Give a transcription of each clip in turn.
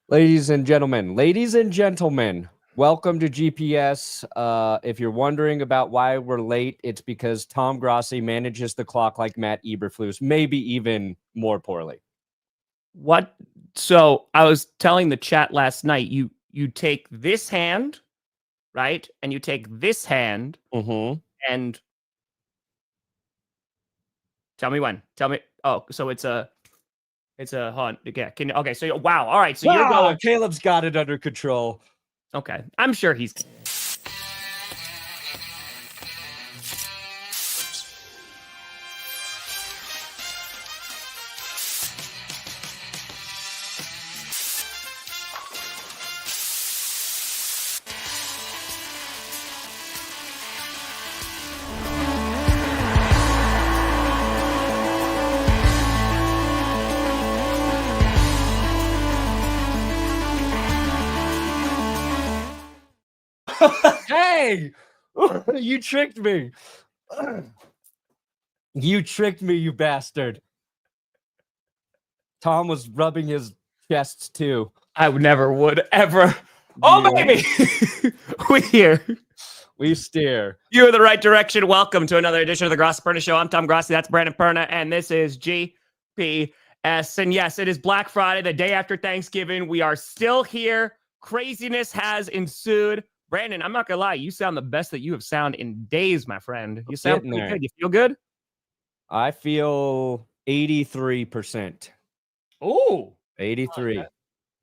Ladies and gentlemen, welcome to GPS. If you're wondering about why we're late, it's because Tom Grossi manages the clock like Matt Eberflus, maybe even more poorly. What? So I was telling the chat last night, you take this hand, right? And you take this hand and tell me when. Tell me. Oh, so it's a hunt. Yeah. Okay. So wow. All right. So you're going. Caleb's got it under control. Okay. I'm sure he's. Hey, you tricked me. You tricked me, you bastard. Tom was rubbing his chest too. I would ever. Oh, baby. We steer. You're in the right direction. Welcome to another edition of the Grossi Perna Show. I'm Tom Grossi. That's Brandon Perna. And this is GPS. And yes, it is Black Friday, the day after Thanksgiving. We are still here. Craziness has ensued. Brandon, I'm not going to lie. You sound the best that you have sounded in days, my friend. You sound pretty good. You feel good? I feel 83%. Oh, 83. Okay.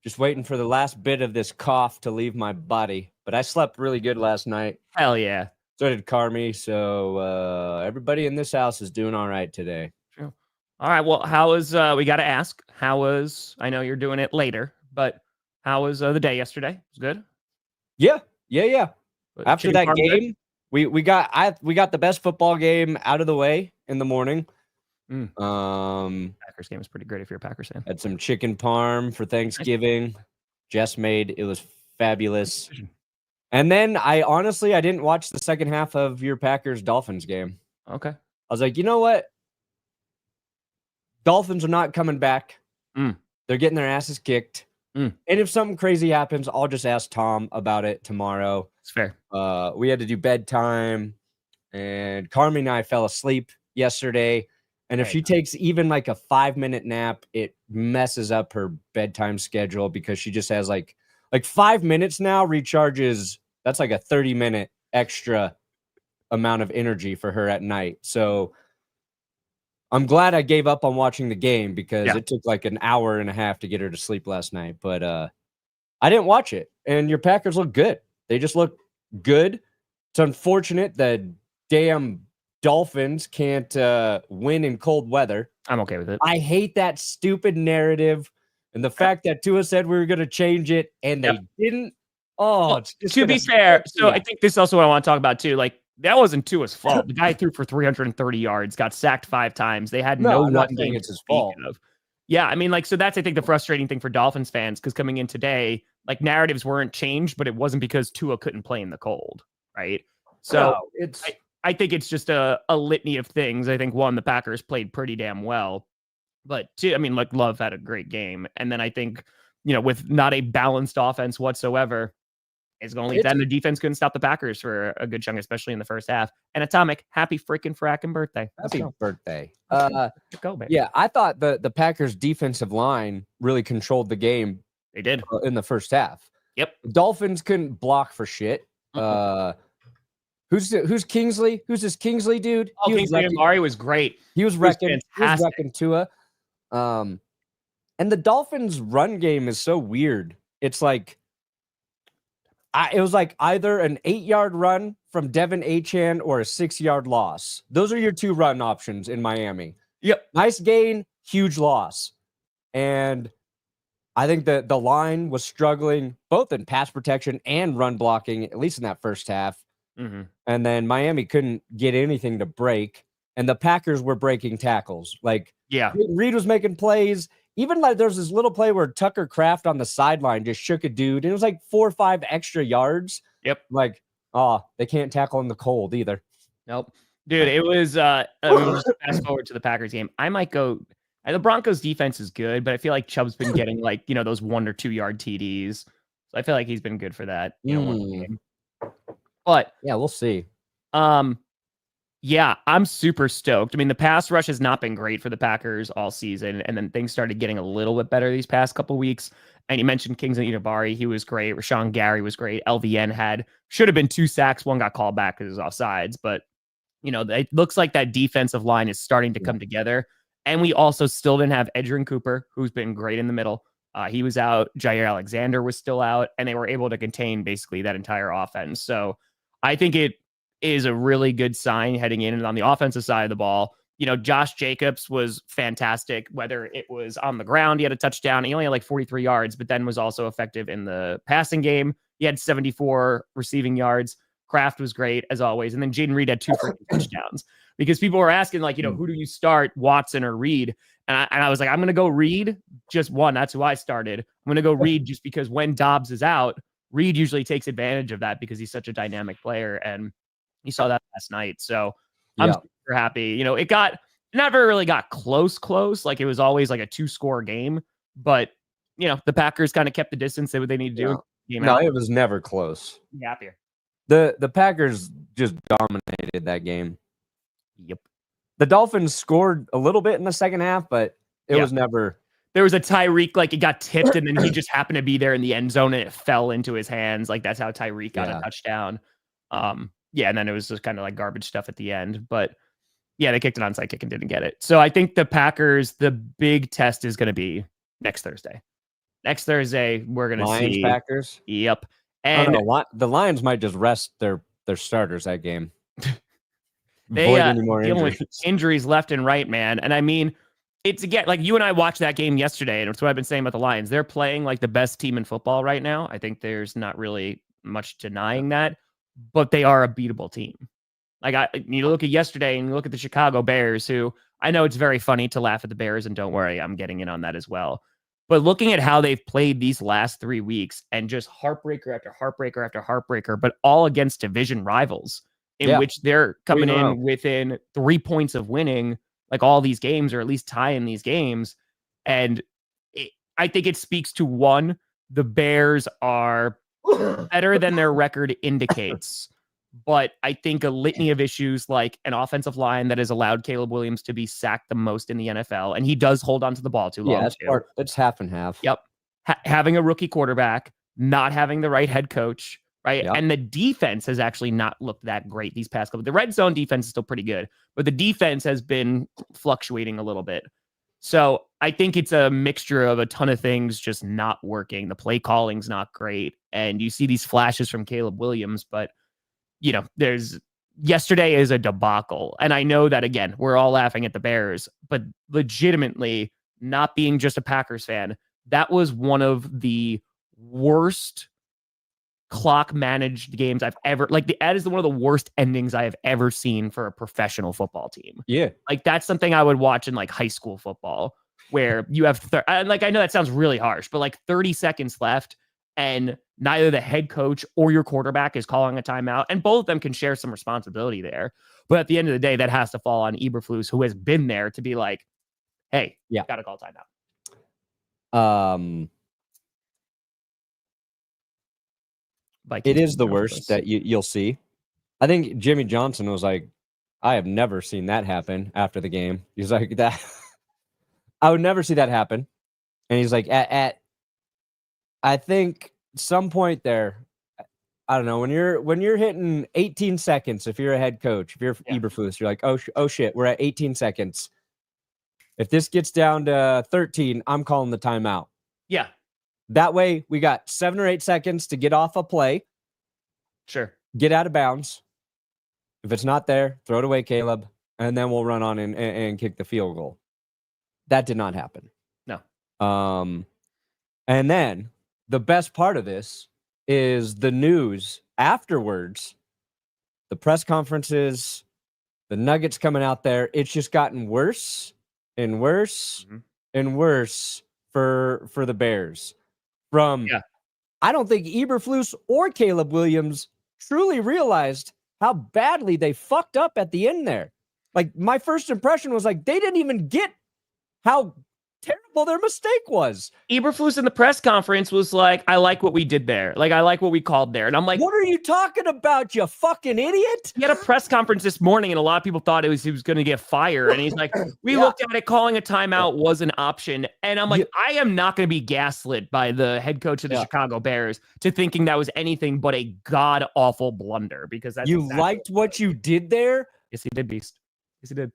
Just waiting for the last bit of this cough to leave my body. But I slept really good last night. Hell yeah. So did Carmi. So everybody in this house is doing all right today. Sure. All right. Well, how was, we got to ask, how was, I know you're doing it later, but how was the day yesterday? It was good? Yeah. After that game, we got the best football game out of the way in the morning. Packers game was pretty great if you're a Packers fan. Had some chicken parm for Thanksgiving. Jess made it was fabulous. And then I didn't watch the second half of your Packers Dolphins game. Okay. I was like, you know what? Dolphins are not coming back. They're getting their asses kicked. And if something crazy happens, I'll just ask Tom about it tomorrow. It's fair. We had to do bedtime, and Carmi and I fell asleep yesterday. And if she takes even like a 5-minute nap, it messes up her bedtime schedule because she just has like 5 minutes now recharges. That's like a 30-minute extra amount of energy for her at night. So I'm glad I gave up on watching the game because it took like an hour and a half to get her to sleep last night. But I didn't watch it. And your Packers look good. They just look good. It's unfortunate that damn Dolphins can't win in cold weather. I'm okay with it. I hate that stupid narrative. And the fact that Tua said we were going to change it and they didn't. Oh, it's just to be fair. So I think this is also what I want to talk about too. Like, that wasn't Tua's fault. The guy threw for 330 yards, got sacked 5 times. They had no one thing it's his fault. Yeah, I mean, like, so that's, I think, the frustrating thing for Dolphins fans, because coming in today, like, narratives weren't changed, but it wasn't because Tua couldn't play in the cold, right? So I think it's just a litany of things. I think, one, the Packers played pretty damn well, but two, I mean, like, Love had a great game. And then I think, with not a balanced offense whatsoever, it's going to lead. Then the defense couldn't stop the Packers for a good chunk, especially in the first half. And Atomic, happy freaking fracking birthday. Happy birthday. Go, baby. Yeah, I thought the Packers defensive line really controlled the game. They did. In the first half. Yep. Dolphins couldn't block for shit. Who's Kingsley? Who's this Kingsley dude? Oh, Kingsley Amari was great. He was wrecking Tua. And the Dolphins' run game is so weird. It's like it was like either an 8-yard run from Devin Achane or a 6-yard loss. Those are your 2 run options in Miami. Yep. Nice gain, huge loss. And I think that the line was struggling both in pass protection and run blocking, at least in that first half. And then Miami couldn't get anything to break. And the Packers were breaking tackles. Like, Reed was making plays. Even like there's this little play where Tucker Kraft on the sideline just shook a dude. And it was like 4 or 5 extra yards. Yep. Like, they can't tackle in the cold either. Nope. Dude, it was fast forward to the Packers game. I might go And the Broncos defense is good, but I feel like Chubb's been getting like, those 1 or 2 yard TDs. So I feel like he's been good for that, one game. But yeah, we'll see. Yeah, I'm super stoked. I mean, the pass rush has not been great for the Packers all season, and then things started getting a little bit better these past couple weeks. And you mentioned Kingsley Enagbare. He was great. Rashawn Gary was great. LVN should have been 2 sacks. One got called back because it was offsides. But, it looks like that defensive line is starting to come together. And we also still didn't have Edgerrin Cooper, who's been great in the middle. He was out. Jair Alexander was still out, and they were able to contain basically that entire offense. So I think it is a really good sign heading in. And on the offensive side of the ball, Josh Jacobs was fantastic, whether it was on the ground. He had a touchdown. He only had like 43 yards, but then was also effective in the passing game. He had 74 receiving yards. Kraft was great as always. And then Jaden Reed had 2 freaking touchdowns because people were asking like, who do you start, Watson or Reed? And I was like, I'm going to go Reed, just one. That's who I started. I'm going to go Reed just because when Dobbs is out, Reed usually takes advantage of that because he's such a dynamic player. And you saw that last night. So I'm super happy. It never really got close. Like it was always like a 2-score game, but the Packers kind of kept the distance. They what they need to do. No, it was never close. Be happier. The Packers just dominated that game. Yep. The Dolphins scored a little bit in the second half, but it was never. There was a Tyreek, like it got tipped and then he just happened to be there in the end zone and it fell into his hands. Like that's how Tyreek got a touchdown. And then it was just kind of like garbage stuff at the end. But they kicked an onside kick and didn't get it. So I think the Packers, the big test is going to be next Thursday. Next Thursday, we're going to see Packers. Yep. And the Lions might just rest their starters that game. They dealing with injuries left and right, man. And I mean, it's again like you and I watched that game yesterday, and it's what I've been saying about the Lions. They're playing like the best team in football right now. I think there's not really much denying that, but they are a beatable team. Like you look at yesterday and you look at the Chicago Bears, who I know it's very funny to laugh at the Bears, and don't worry, I'm getting in on that as well. But looking at how they've played these last 3 weeks and just heartbreaker after heartbreaker after heartbreaker, but all against division rivals in which they're coming in within 3 points of winning like all these games, or at least tying these games. And I think it speaks to one, the Bears are better than their record indicates. But I think a litany of issues like an offensive line that has allowed Caleb Williams to be sacked the most in the NFL. And he does hold on to the ball too long. That's half and half. Yep. Having a rookie quarterback, not having the right head coach, right? Yep. And the defense has actually not looked that great these past couple. The red zone defense is still pretty good, but the defense has been fluctuating a little bit. So I think it's a mixture of a ton of things just not working. The play calling's not great. And you see these flashes from Caleb Williams, but yesterday is a debacle. And I know that, again, we're all laughing at the Bears, but legitimately, not being just a Packers fan, that was one of the worst clock managed games I've ever, that is one of the worst endings I have ever seen for a professional football team. Yeah. Like that's something I would watch in like high school football where you have, I know that sounds really harsh, but like 30 seconds left and neither the head coach or your quarterback is calling a timeout, and both of them can share some responsibility there. But at the end of the day, that has to fall on Eberflus, who has been there to be like, hey, got to call timeout. It is the worst that you'll see. I think Jimmy Johnson was like, I have never seen that happen after the game. He's like, that I would never see that happen. And he's like, I think some point there, I don't know, when you're hitting 18 seconds, if you're a head coach, if you're Eberflus, you're like, oh shit, we're at 18 seconds. If this gets down to 13, I'm calling the timeout. Yeah. That way we got 7 or 8 seconds to get off a play. Sure. Get out of bounds. If it's not there, throw it away, Caleb, and then we'll run on and kick the field goal. That did not happen. No. And then the best part of this is the news afterwards, the press conferences, the nuggets coming out there. It's just gotten worse and worse and worse for the Bears. I don't think Eberflus or Caleb Williams truly realized how badly they fucked up at the end there. Like, my first impression was like, they didn't even get how terrible their mistake was. Eberflus in the press conference was like, I like what we did there. Like, I like what we called there. And I'm like, what are you talking about, you fucking idiot? He had a press conference this morning, and a lot of people thought he was going to get fired. And he's like, we looked at it, calling a timeout was an option. And I'm like, I am not going to be gaslit by the head coach of the Chicago Bears to thinking that was anything but a god-awful blunder, because that's you liked what you did there? Yes, he did, Beast. Yes, he did.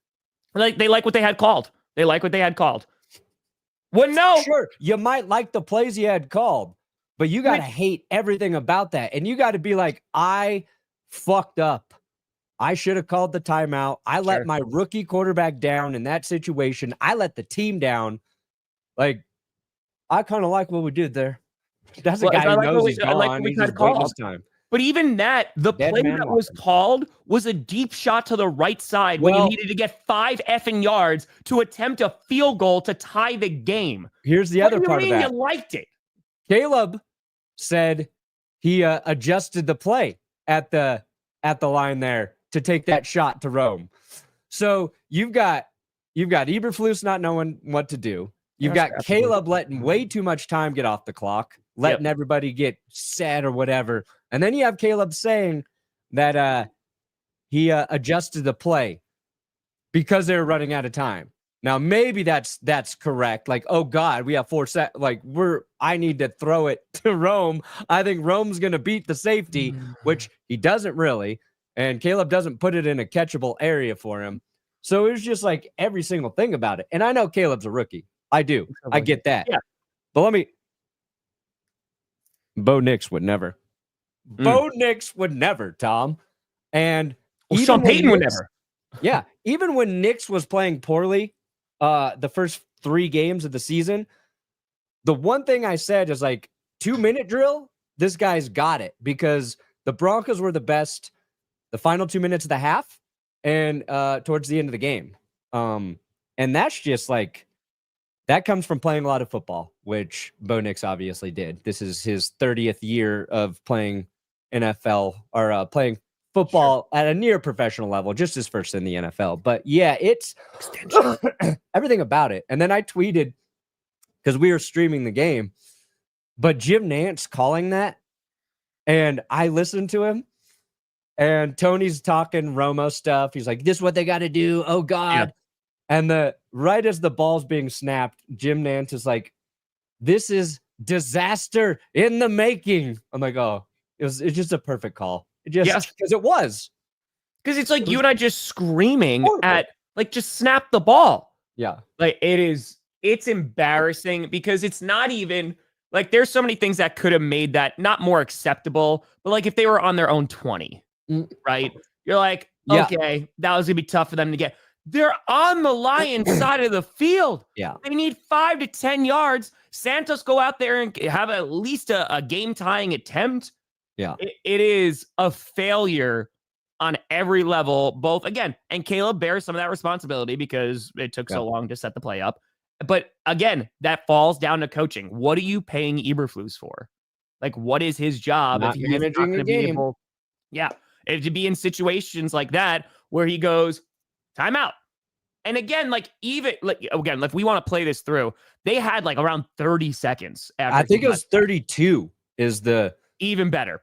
Like, they like what they had called. They like what they had called. Well, no. Sure, you might like the plays you had called, but you got to hate everything about that. And you got to be like, I fucked up. I should have called the timeout. I let my rookie quarterback down in that situation. I let the team down. Like, I kind of like what we did there. That's a guy who knows he's gone. He's just waiting his time. But even that, the play that was called was a deep shot to the right side when you needed to get 5 effing yards to attempt a field goal to tie the game. Here's the other part of that. You liked it. Caleb said he adjusted the play at the line there to take that shot to Rome. So you've got Eberflus not knowing what to do. You've got Caleb letting way too much time get off the clock, letting everybody get set or whatever. And then you have Caleb saying that he adjusted the play because they were running out of time. Now, maybe that's correct. Like, oh God, we have 4 seconds. Like, I need to throw it to Rome. I think Rome's going to beat the safety, which he doesn't really. And Caleb doesn't put it in a catchable area for him. So it was just like every single thing about it. And I know Caleb's a rookie. I do. I get that. Yeah. But Bo Nix would never. Bo Nix would never, Tom. And Sean Payton would never. Yeah. Even when Nix was playing poorly the first 3 games of the season, the one thing I said is like 2-minute drill, this guy's got it, because the Broncos were the best the final 2 minutes of the half and towards the end of the game. And that's just like, that comes from playing a lot of football, which Bo Nix obviously did. This is his 30th year of playing NFL or playing football at a near professional level, just his first in the NFL. But yeah, it's everything about it. And then I tweeted, because we were streaming the game, but Jim Nantz calling that, and I listened to him, and Tony's talking Romo stuff. He's like, this is what they got to do. Oh God. Yeah. And right as the ball's being snapped, Jim Nantz is like, this is disaster in the making. I'm like, oh, it's just a perfect call. Because it was. Because it's like you and I just screaming at, like, just snap the ball. Yeah. Like, it's embarrassing, because it's not even, like, there's so many things that could have made that not more acceptable, but like if they were on their own 20, right? You're like, okay, that was going to be tough for them to get. They're on the Lions side of the field. Yeah. They need 5 to 10 yards. Santos go out there and have at least a game-tying attempt. Yeah. It is a failure on every level, both, again, and Caleb bears some of that responsibility because it took so long to set the play up. But again, that falls down to coaching. What are you paying Eberflus for? Like, what is his job? Not managing the game. If to be in situations like that where he goes, timeout. And again, like, even like, again, if we want to play this through, they had like around 30 seconds. I think it was 32 is the even better.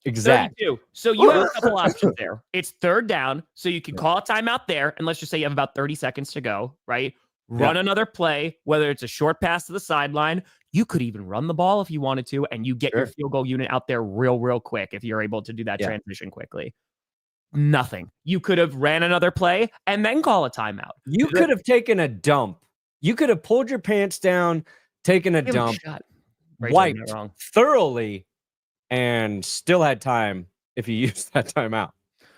Exactly. 32. So you have a couple options there. It's 3rd down, so you can call a timeout there, and let's just say you have about 30 seconds to go, right? Run another play, whether it's a short pass to the sideline. You could even run the ball if you wanted to, and you get your field goal unit out there real quick if you're able to do that transition quickly. Nothing. You could have ran another play and then call a timeout. You could have taken a dump. You could have pulled your pants down, taken a dump, wiped thoroughly, and still had time if you used that timeout.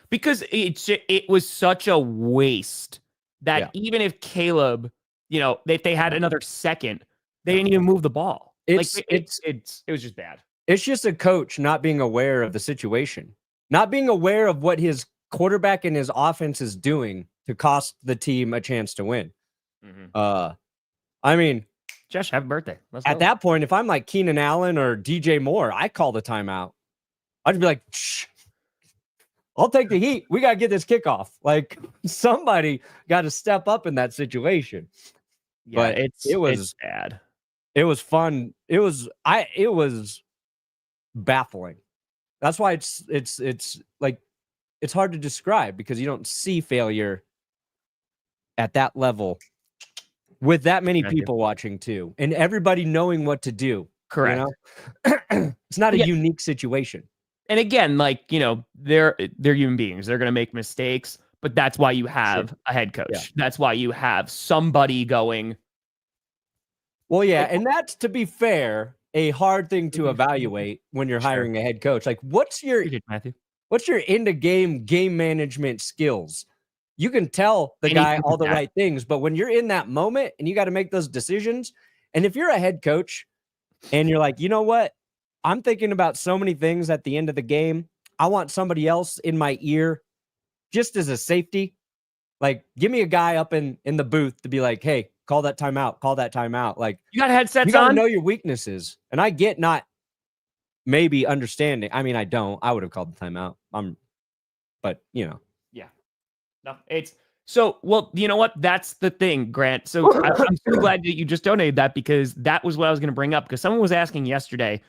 Because it was such a waste that even if Caleb, if they had another second, they didn't even move the ball. It was just bad. It's just a coach not being aware of the situation. Not being aware of what his quarterback and his offense is doing to cost the team a chance to win. I mean, Josh, happy birthday. At that point, if I'm like Keenan Allen or DJ Moore, I call the timeout. I'd be like, shh, I'll take the heat. We got to get this kickoff. Like, somebody got to step up in that situation. Yeah, but it's bad. It was fun. It was baffling. That's why it's like it's hard to describe because you don't see failure at that level with that many people watching too, and everybody knowing what to do. Correct. You know? It's not a unique situation. And again, like, they're human beings. They're going to make mistakes, but that's why you have a head coach. Yeah. That's why you have somebody going. Well, yeah. And that's, to be fair, a hard thing to evaluate when you're hiring a head coach. Like, what's your into game management skills? You can tell the guy all the right things, but when you're in that moment and you got to make those decisions, and if you're a head coach and you're like, you know what? I'm thinking about so many things at the end of the game. I want somebody else in my ear just as a safety. Like, give me a guy up in the booth to be like, hey, call that timeout. Call that timeout. Like, you got headsets on. You got to know your weaknesses. And I get not maybe understanding. I mean, I don't. I would have called the timeout. But. Yeah. No, well, you know what? That's the thing, Grant. So I'm so glad that you just donated that because that was what I was going to bring up because someone was asking yesterday,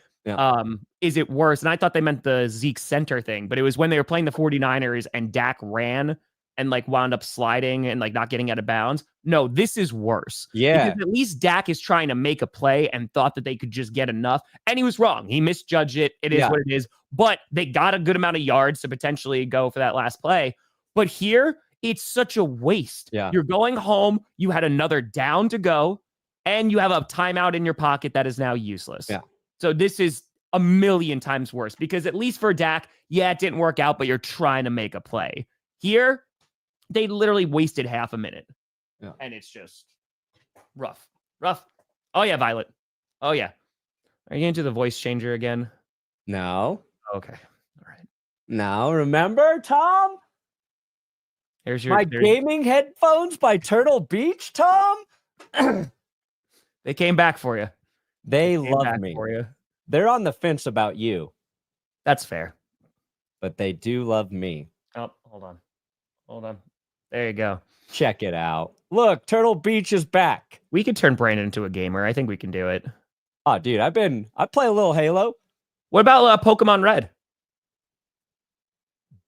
is it worse? And I thought they meant the Zeke center thing, but it was when they were playing the 49ers and Dak ran and like wound up sliding and like not getting out of bounds. No, this is worse. Yeah. Because at least Dak is trying to make a play and thought that they could just get enough. And he was wrong. He misjudged it. It is what it is. But they got a good amount of yards to potentially go for that last play. But here, it's such a waste. Yeah. You're going home. You had another down to go, and you have a timeout in your pocket that is now useless. Yeah. So this is a million times worse because at least for Dak, it didn't work out, but you're trying to make a play. Here, they literally wasted half a minute. Yeah. And it's just rough. Oh, yeah, Violet. Oh, yeah. Are you into the voice changer again? No. Okay. All right. Now, remember, Tom? Here's my gaming headphones by Turtle Beach, Tom. They came back for you. They love me. For you. They're on the fence about you. That's fair. But they do love me. Oh, hold on. There you go. Check it out. Look, Turtle Beach is back. We could turn Brandon into a gamer. I think we can do it. Oh, dude, I play a little Halo. What about Pokemon Red?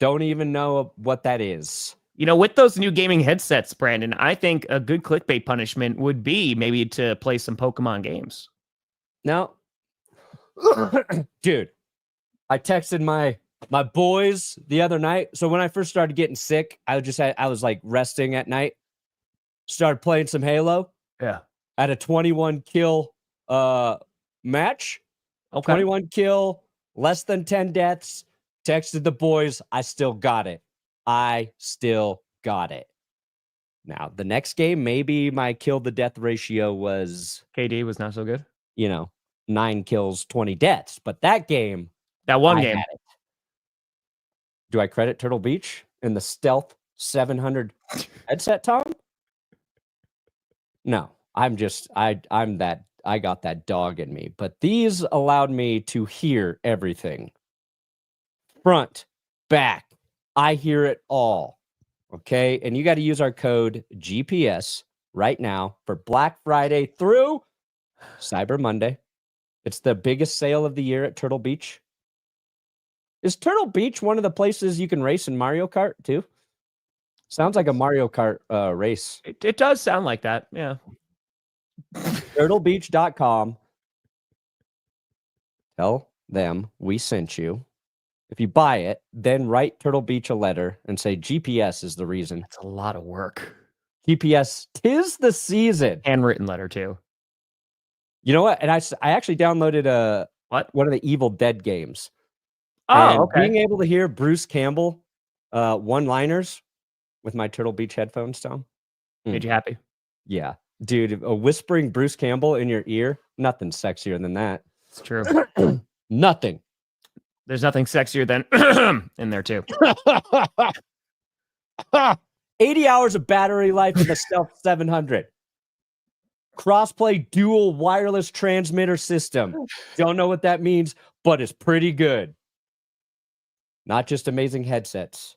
Don't even know what that is. With those new gaming headsets, Brandon, I think a good clickbait punishment would be maybe to play some Pokemon games. No. Dude, I texted my boys the other night. So when I first started getting sick, I was like resting at night. Started playing some Halo. Yeah. At a 21 kill match. Okay. 21 kill, less than 10 deaths. Texted the boys, I still got it. Now, the next game, maybe my kill to death ratio was KD was not so good. 9 kills, 20 deaths. But that game, that one game, had it. Do I credit Turtle Beach in the Stealth 700 headset, Tom? No, I'm that. I got that dog in me. But these allowed me to hear everything. Front, back. I hear it all. Okay. And you got to use our code GPS right now for Black Friday through Cyber Monday. It's the biggest sale of the year at Turtle Beach. Is Turtle Beach one of the places you can race in Mario Kart too? Sounds like a Mario Kart race. It does sound like that. Yeah. TurtleBeach.com. Tell them we sent you. If you buy it, then write Turtle Beach a letter and say GPS is the reason. It's a lot of work. GPS, 'tis the season. Handwritten letter too. You know what? And I actually downloaded one of the Evil Dead games. Oh, okay. Being able to hear Bruce Campbell one-liners with my Turtle Beach headphones, Tom. Made you happy? Yeah. Dude, a whispering Bruce Campbell in your ear, nothing sexier than that. It's true. Nothing. There's nothing sexier than in there too. 80 hours of battery life in the Stealth 700. Crossplay dual wireless transmitter system. Don't know what that means, but it's pretty good. Not just amazing headsets.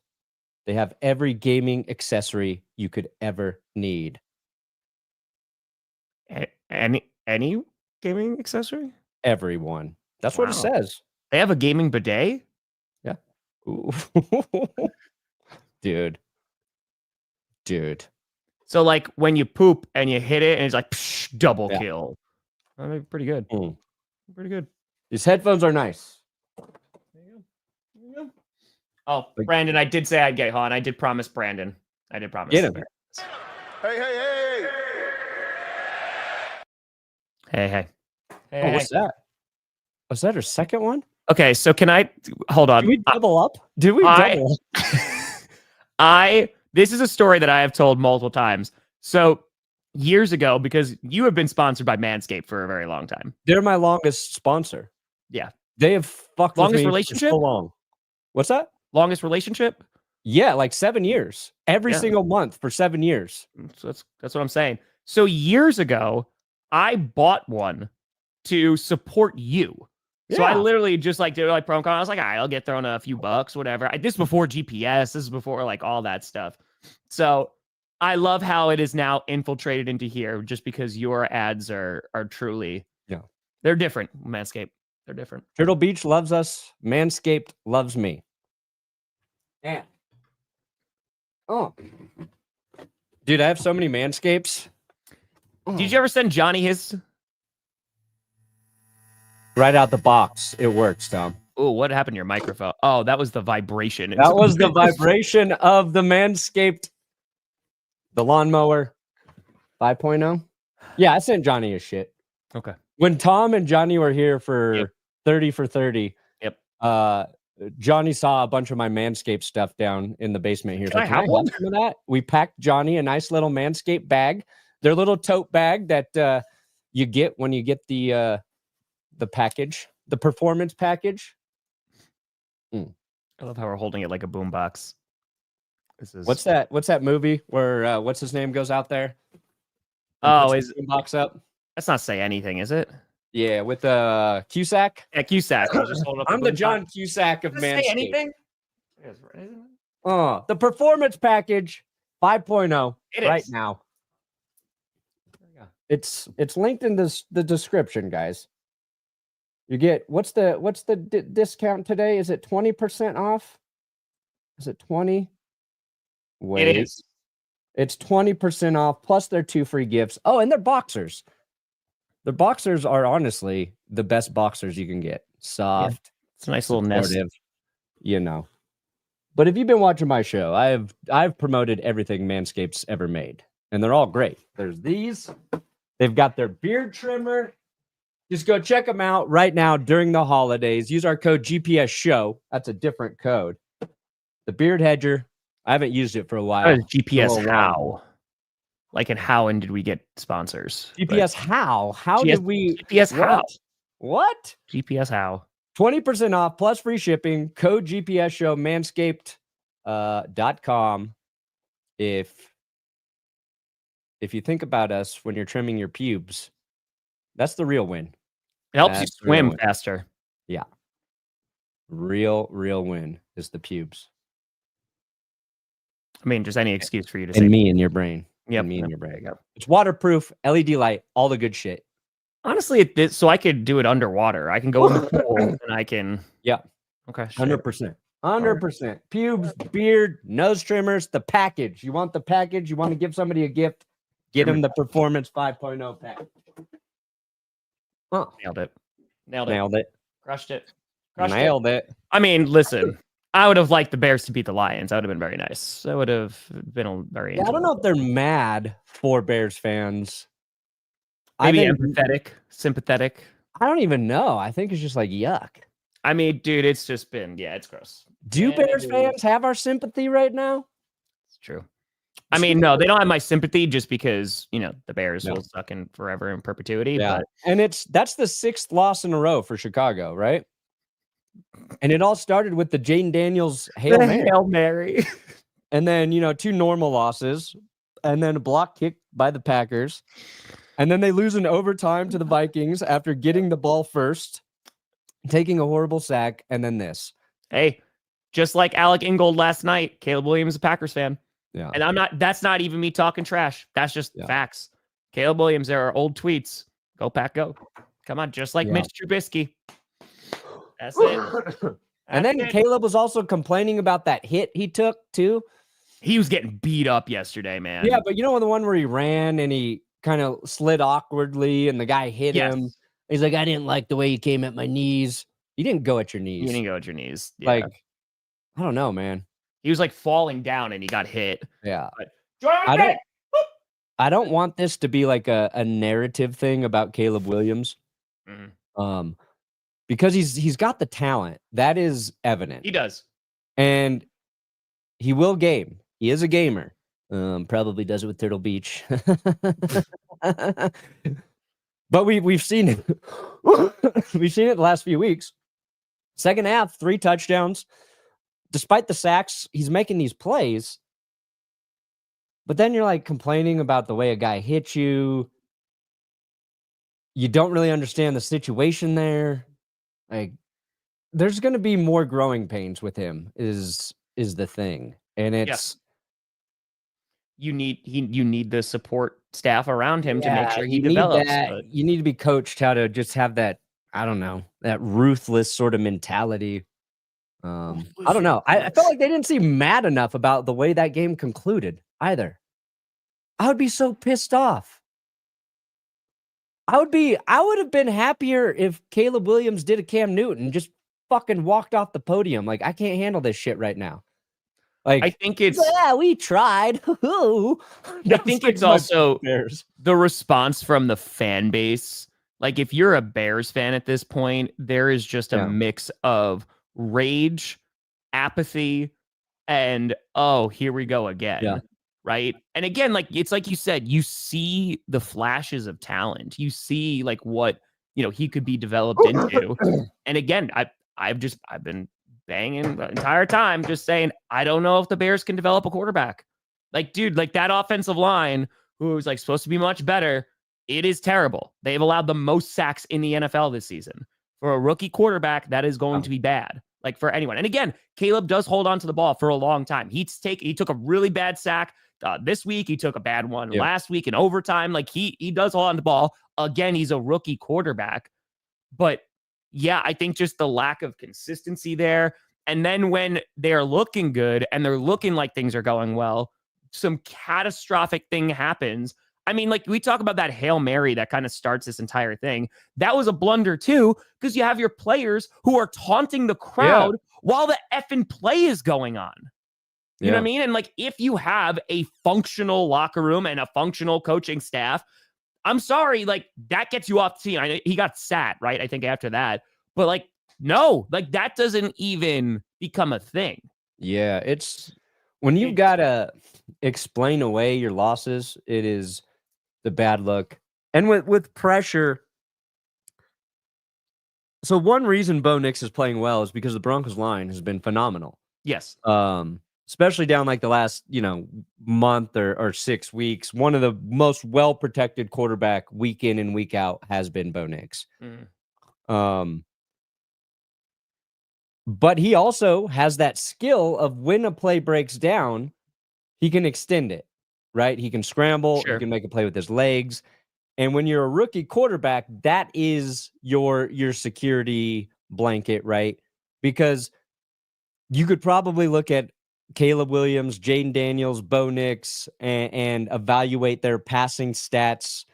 They have every gaming accessory you could ever need. Any gaming accessory? Everyone. That's what it says. They have a gaming bidet? Yeah. Ooh. Dude. So like when you poop and you hit it and it's like double kill. I mean, pretty good. Pretty good. These headphones are nice. There you go. Oh, Brandon, I did say I'd get Han. I did promise Brandon. I did promise. Get him. Hey. What's that? Was that her second one? Okay, so can I hold on? Did we double up? This is a story that I have told multiple times. So years ago, because you have been sponsored by Manscaped for a very long time. They're my longest sponsor. Yeah. They have fucked longest with me relationship? for so long. What's that? Longest relationship? Yeah, like 7 years. Every single month for 7 years. So that's what I'm saying. So years ago, I bought one to support you. So I literally just like did like promo code. I was like, all right, I'll get thrown a few bucks, whatever. This is before GPS. This is before like all that stuff. So I love how it is now infiltrated into here just because your ads are truly, they're different. Manscaped, they're different. Turtle Beach loves us. Manscaped loves me. Yeah. Oh. Dude, I have so many Manscapes. Did you ever send Johnny his? Right out the box. It works, Tom. Oh, what happened to your microphone? Oh, that was the vibration. That was the vibration of the Manscaped, the lawnmower 5.0. Yeah, I sent Johnny his shit. Okay. When Tom and Johnny were here for 30 for 30, Johnny saw a bunch of my Manscaped stuff down in the basement here. Can I have one? Some of that? We packed Johnny a nice little Manscaped bag. Their little tote bag that you get when you get the package, the performance package. I love how we're holding it like a boombox. What's that movie where what's his name goes out there? Oh, is the box up? That's not Say Anything, is it? Yeah, with Cusack. Yeah, Cusack. I'm the John Cusack of Manscaped. Say Anything? The performance package 5.0 right now. It's linked in the description, guys. You get what's the discount today? Is it 20% off? Is it 20? Wait. It is. It's 20% off plus their 2 free gifts. Oh, and they're boxers. The boxers are honestly the best boxers you can get. Soft. It's a nice little nest. You know. But if you've been watching my show, I've promoted everything Manscaped's ever made. And they're all great. There's these. They've got their beard trimmer. Just go check them out right now during the holidays. Use our code GPS Show. That's a different code. The beard hedger. I haven't used it for a while. GPS how? Like, and how and did we get sponsors? GPS how? How did we? GPS how? What? GPS how? 20% off plus free shipping. Code GPS Show. Manscaped.com. If you think about us when you're trimming your pubes, that's the real win. It helps you swim faster. Yeah. Real win is the pubes. I mean, just any excuse for you to say. And me in your brain. Yep. Me in your brain. It's waterproof, LED light, all the good shit. Honestly, so I could do it underwater. I can go in the pool and I can. Yeah. Okay. 100%. 100%. Pubes, beard, nose trimmers, the package. You want the package? You want to give somebody a gift? Get them the Performance 5.0 package. Oh. Nailed it. Crushed it. Nailed it. I mean, listen, I would have liked the Bears to beat the Lions. That would have been very nice. That would have been very. I don't know if they're mad for Bears fans. Maybe empathetic, sympathetic. I don't even know. I think it's just like yuck. I mean, dude, it's just been, it's gross. Do Bears fans have our sympathy right now? It's true. I mean, no, they don't have my sympathy just because, the Bears will suck in forever in perpetuity. Yeah. But... And that's the 6th loss in a row for Chicago, right? And it all started with the Jaden Daniels Hail Mary. And then, 2 normal losses. And then a block kick by the Packers. And then they lose in overtime to the Vikings after getting the ball first, taking a horrible sack, and then this. Hey, just like Alec Ingold last night, Caleb Williams is a Packers fan. Yeah. And that's not even me talking trash. That's just facts. Caleb Williams, there are old tweets. Go Pack, go. Come on, just like Mitch Trubisky. That's it. And then Caleb was also complaining about that hit he took too. He was getting beat up yesterday, man. Yeah, but you know the one where he ran and he kind of slid awkwardly and the guy hit him. He's like, I didn't like the way you came at my knees. You didn't go at your knees. You didn't go at your knees. Yeah. Like, I don't know, man. He was like falling down and he got hit. Yeah. But I don't want this to be like a narrative thing about Caleb Williams. Mm-hmm. Because he's got the talent. That is evident. He does. And he will game. He is a gamer. Probably does it with Turtle Beach. But we've seen it. We've seen it the last few weeks. Second half, 3 touchdowns. Despite the sacks, he's making these plays. But then you're like complaining about the way a guy hit you. You don't really understand the situation there. Like, there's going to be more growing pains with him is the thing. And it's you need the support staff around him to make sure he develops. You need to be coached how to just have that, I don't know, that ruthless sort of mentality. I don't know. I felt like they didn't seem mad enough about the way that game concluded either. I would be so pissed off. I would have been happier if Caleb Williams did a Cam Newton and just fucking walked off the podium. Like, I can't handle this shit right now. Like, I think it's we tried. I think it's also the response from the fan base. Like, if you're a Bears fan at this point, there is just a mix of rage, apathy, and here we go again. Yeah. Right. And again, like, it's like you said, you see the flashes of talent. You see like what, he could be developed into. And again, I've been banging the entire time, just saying, I don't know if the Bears can develop a quarterback. Like, dude, like that offensive line, who was like supposed to be much better, it is terrible. They've allowed the most sacks in the NFL this season. For a rookie quarterback, that is going to be bad. Like, for anyone. And again, Caleb does hold on to the ball for a long time. He took a really bad sack this week. He took a bad one last week in overtime. Like, he does hold on to the ball. Again, he's a rookie quarterback. But yeah, I think just the lack of consistency there. And then when they're looking good and they're looking like things are going well, some catastrophic thing happens. I mean, like, we talk about that Hail Mary that kind of starts this entire thing. That was a blunder too, because you have your players who are taunting the crowd while the effing play is going on. You know what I mean? And like, if you have a functional locker room and a functional coaching staff, I'm sorry, like, that gets you off the team. I know he got sat, right? I think after that, but like, no, like, that doesn't even become a thing. Yeah, it's when you've got to explain away your losses, it is the bad luck. And with pressure. So one reason Bo Nix is playing well is because the Broncos line has been phenomenal. Yes. Especially down like the last, month or 6 weeks. One of the most well-protected quarterback week in and week out has been Bo Nix. But he also has that skill of when a play breaks down, he can extend it, right? He can scramble. He can make a play with his legs. And when you're a rookie quarterback, that is your security blanket, right? Because you could probably look at Caleb Williams, Jaden Daniels, Bo Nix, and evaluate their passing stats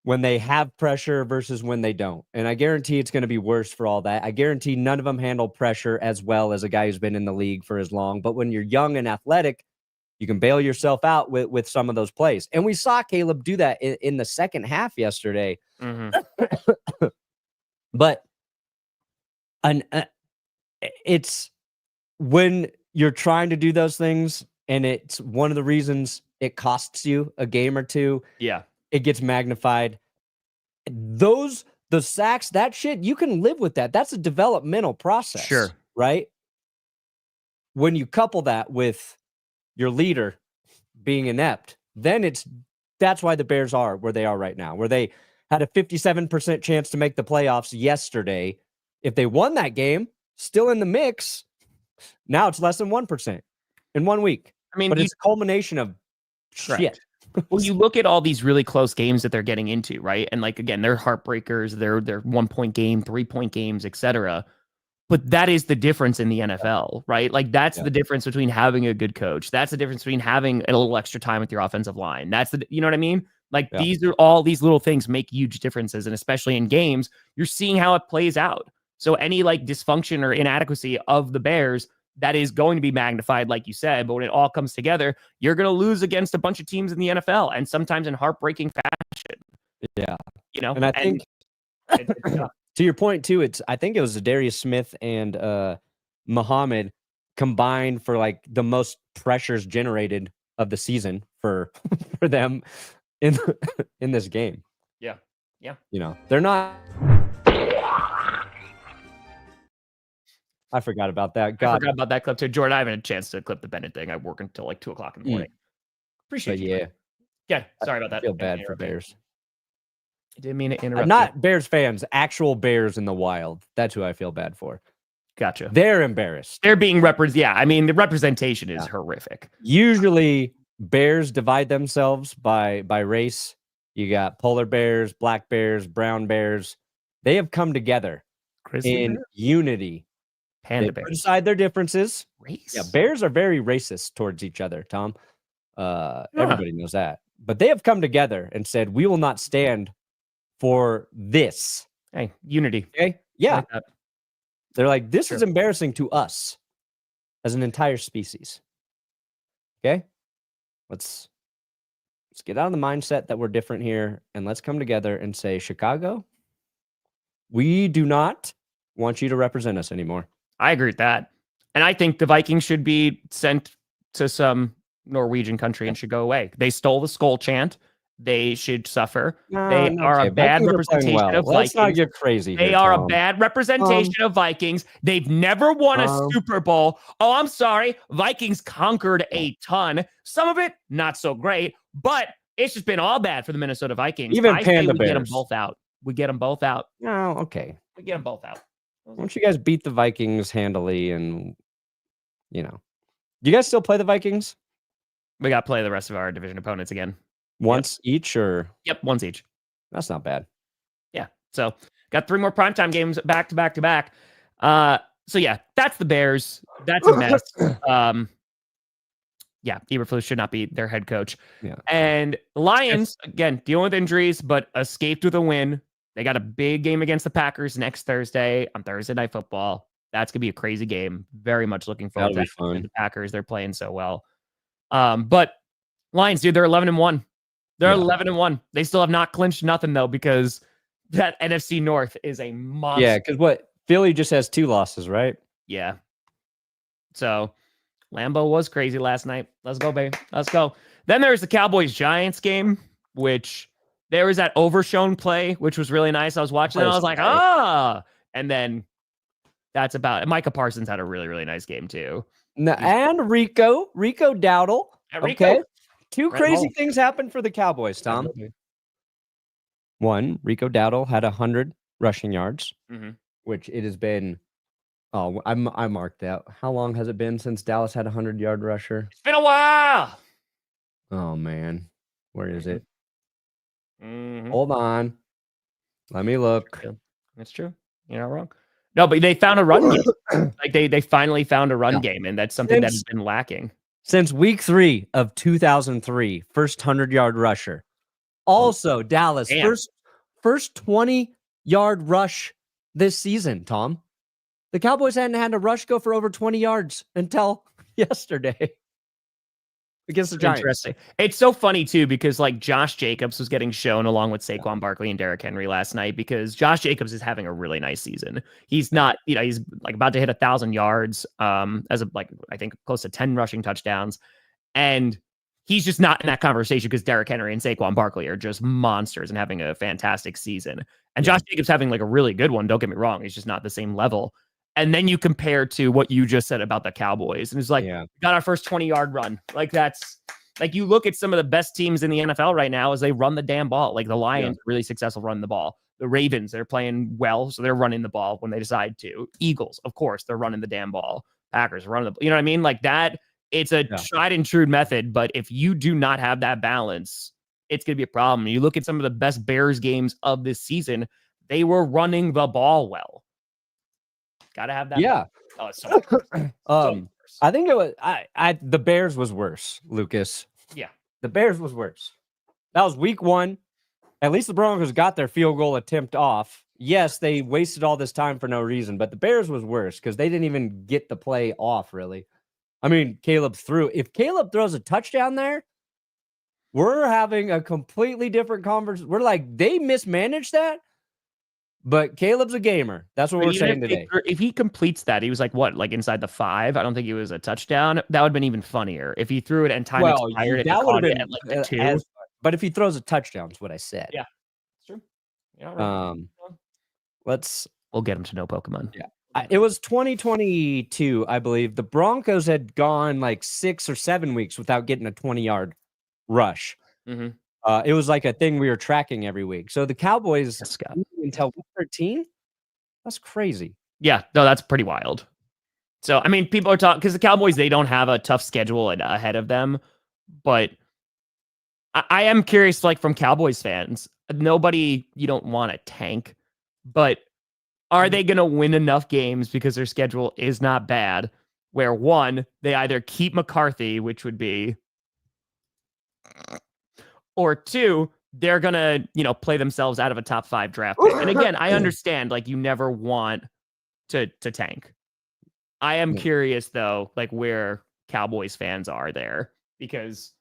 when they have pressure versus when they don't. And I guarantee it's going to be worse for all that. I guarantee none of them handle pressure as well as a guy who's been in the league for as long. But when you're young and athletic, you can bail yourself out with some of those plays. And we saw Caleb do that in the second half yesterday. But it's when you're trying to do those things, and it's one of the reasons it costs you a game or two. Yeah. It gets magnified. The sacks, that shit, you can live with that. That's a developmental process. Sure. Right? When you couple that with your leader being inept, then that's why the Bears are where they are right now, where they had a 57% chance to make the playoffs yesterday. If they won that game, still in the mix, now it's less than 1% in 1 week. I mean, but it's a culmination of shit. Well, you look at all these really close games that they're getting into, right? And like, again, they're heartbreakers. They're 1-point game, 3-point games, etc. But that is the difference in the NFL, right? Like that's the difference between having a good coach. That's the difference between having a little extra time with your offensive line. That's you know what I mean? Like these are all these little things make huge differences. And especially in games, you're seeing how it plays out. So any like dysfunction or inadequacy of the Bears, that is going to be magnified, like you said. But when it all comes together, you're going to lose against a bunch of teams in the NFL and sometimes in heartbreaking fashion. Yeah. You know, and I think to your point too, I think it was Darius Smith and Muhammad combined for like the most pressures generated of the season for them in this game. Yeah. You know, they're not. I forgot about that. I forgot about that clip too. Jordan, I haven't had a chance to clip the Bennett thing. I work until like 2:00 in the morning. Appreciate you. Yeah. Sorry about that. I feel bad for Bears. I didn't mean to interrupt. Not Bears fans, actual Bears in the wild. That's who I feel bad for. Gotcha. They're embarrassed. They're being represented. Yeah. I mean, the representation is horrific. Usually Bears divide themselves by race. You got polar bears, black bears, brown bears. They have come together in unity. Panda they bears. put aside their differences. Race. Yeah, bears are very racist towards each other, Tom. Everybody knows that. But they have come together and said, we will not stand for this. Hey, unity. Okay? Yeah. Like they're like, this is embarrassing to us as an entire species. Okay? Let's get out of the mindset that we're different here and let's come together and say, Chicago, we do not want you to represent us anymore. I agree with that. And I think the Vikings should be sent to some Norwegian country and should go away. They stole the Skull chant. They should suffer. They are a bad representation of Vikings. Let's not get crazy. They are a bad representation of Vikings. They've never won a Super Bowl. Oh, I'm sorry. Vikings conquered a ton. Some of it, not so great, but it's just been all bad for the Minnesota Vikings. Even Panda Bears. We get them both out. We get them both out. Oh, okay. We get them both out. Why don't you guys beat the Vikings handily and, you know. Do you guys still play the Vikings? We got to play the rest of our division opponents again. Once each or? Yep, once each. That's not bad. Yeah. So got 3 more primetime games back to back to back. So yeah, that's the Bears. That's a mess. Yeah, Eberflus should not be their head coach. Yeah. And the Lions, again, dealing with injuries, but escaped with a win. They got a big game against the Packers next Thursday on Thursday Night Football. That's going to be a crazy game. Very much looking forward to that. The Packers, they're playing so well. But Lions, dude, they're 11-1. They're 11-1. They still have not clinched nothing, though, because that NFC North is a monster. Yeah, because Philly just has 2 losses, right? Yeah. So Lambeau was crazy last night. Let's go, baby. Let's go. Then there's the Cowboys-Giants game, which there was that overshown play, which was really nice. I was watching it, and I was like, and then that's about it. Micah Parsons had a really, really nice game, too. And Rico Dowdle. Okay. 2 crazy things happened for the Cowboys, Tom. One, Rico Dowdle had 100 rushing yards, which it has been. Oh, I marked that. How long has it been since Dallas had a 100-yard rusher? It's been a while. Oh, man. Where is it? Hold on. Let me look. That's true. You're not wrong. No, but they found a run game. Like they finally found a run game, and that's something that has been lacking. Since week 3 of 2003, first 100-yard rusher. Also, Dallas, first 20-yard rush this season, Tom. The Cowboys hadn't had a rush go for over 20 yards until yesterday against the Giants. Interesting. It's so funny, too, because like Josh Jacobs was getting shown along with Saquon Barkley and Derrick Henry last night because Josh Jacobs is having a really nice season. He's not, he's like about to hit 1,000 yards as of like, I think close to 10 rushing touchdowns. And he's just not in that conversation because Derrick Henry and Saquon Barkley are just monsters and having a fantastic season. And Josh Jacobs having like a really good one. Don't get me wrong. He's just not the same level. And then you compare to what you just said about the Cowboys. And it's like, we got our first 20-yard run. Like that's like you look at some of the best teams in the NFL right now as they run the damn ball. Like the Lions, really successful running the ball. The Ravens, they're playing well, so they're running the ball when they decide to. Eagles, of course, they're running the damn ball. Packers running the, you know what I mean? Like that It's a tried and true method, but if you do not have that balance, it's going to be a problem. You look at some of the best Bears games of this season, they were running the ball well. Got to have that. Yeah. Oh, it's so much worse. I think it was the Bears was worse, Lucas. Yeah. The Bears was worse. That was week 1. At least the Broncos got their field goal attempt off. Yes, they wasted all this time for no reason, but the Bears was worse because they didn't even get the play off, really. I mean, Caleb threw. If Caleb throws a touchdown there, we're having a completely different conversation. We're like, they mismanaged that, but Caleb's a gamer. That's what we're saying today. If he completes that, he was like, what, like inside the 5? I don't think it was a touchdown. That would have been even funnier. If he threw it and time expired, that would have been at like the 2. But if he throws a touchdown, is what I said. Yeah, it's true. Yeah, right. We'll get him to know Pokemon. Yeah. It was 2022, I believe. The Broncos had gone like 6 or 7 weeks without getting a 20-yard rush. Mm-hmm. It was like a thing we were tracking every week. So the Cowboys until 13? That's crazy. Yeah, no, that's pretty wild. So, I mean, people are talking because the Cowboys, they don't have a tough schedule ahead of them. But I am curious, like from Cowboys fans, you don't want to tank, but are they going to win enough games because their schedule is not bad? Where 1, they either keep McCarthy, which would be, or 2, they're going to, play themselves out of a top 5 draft pick. And again, I understand, like, you never want to tank. I am curious, though, like, where Cowboys fans are there, because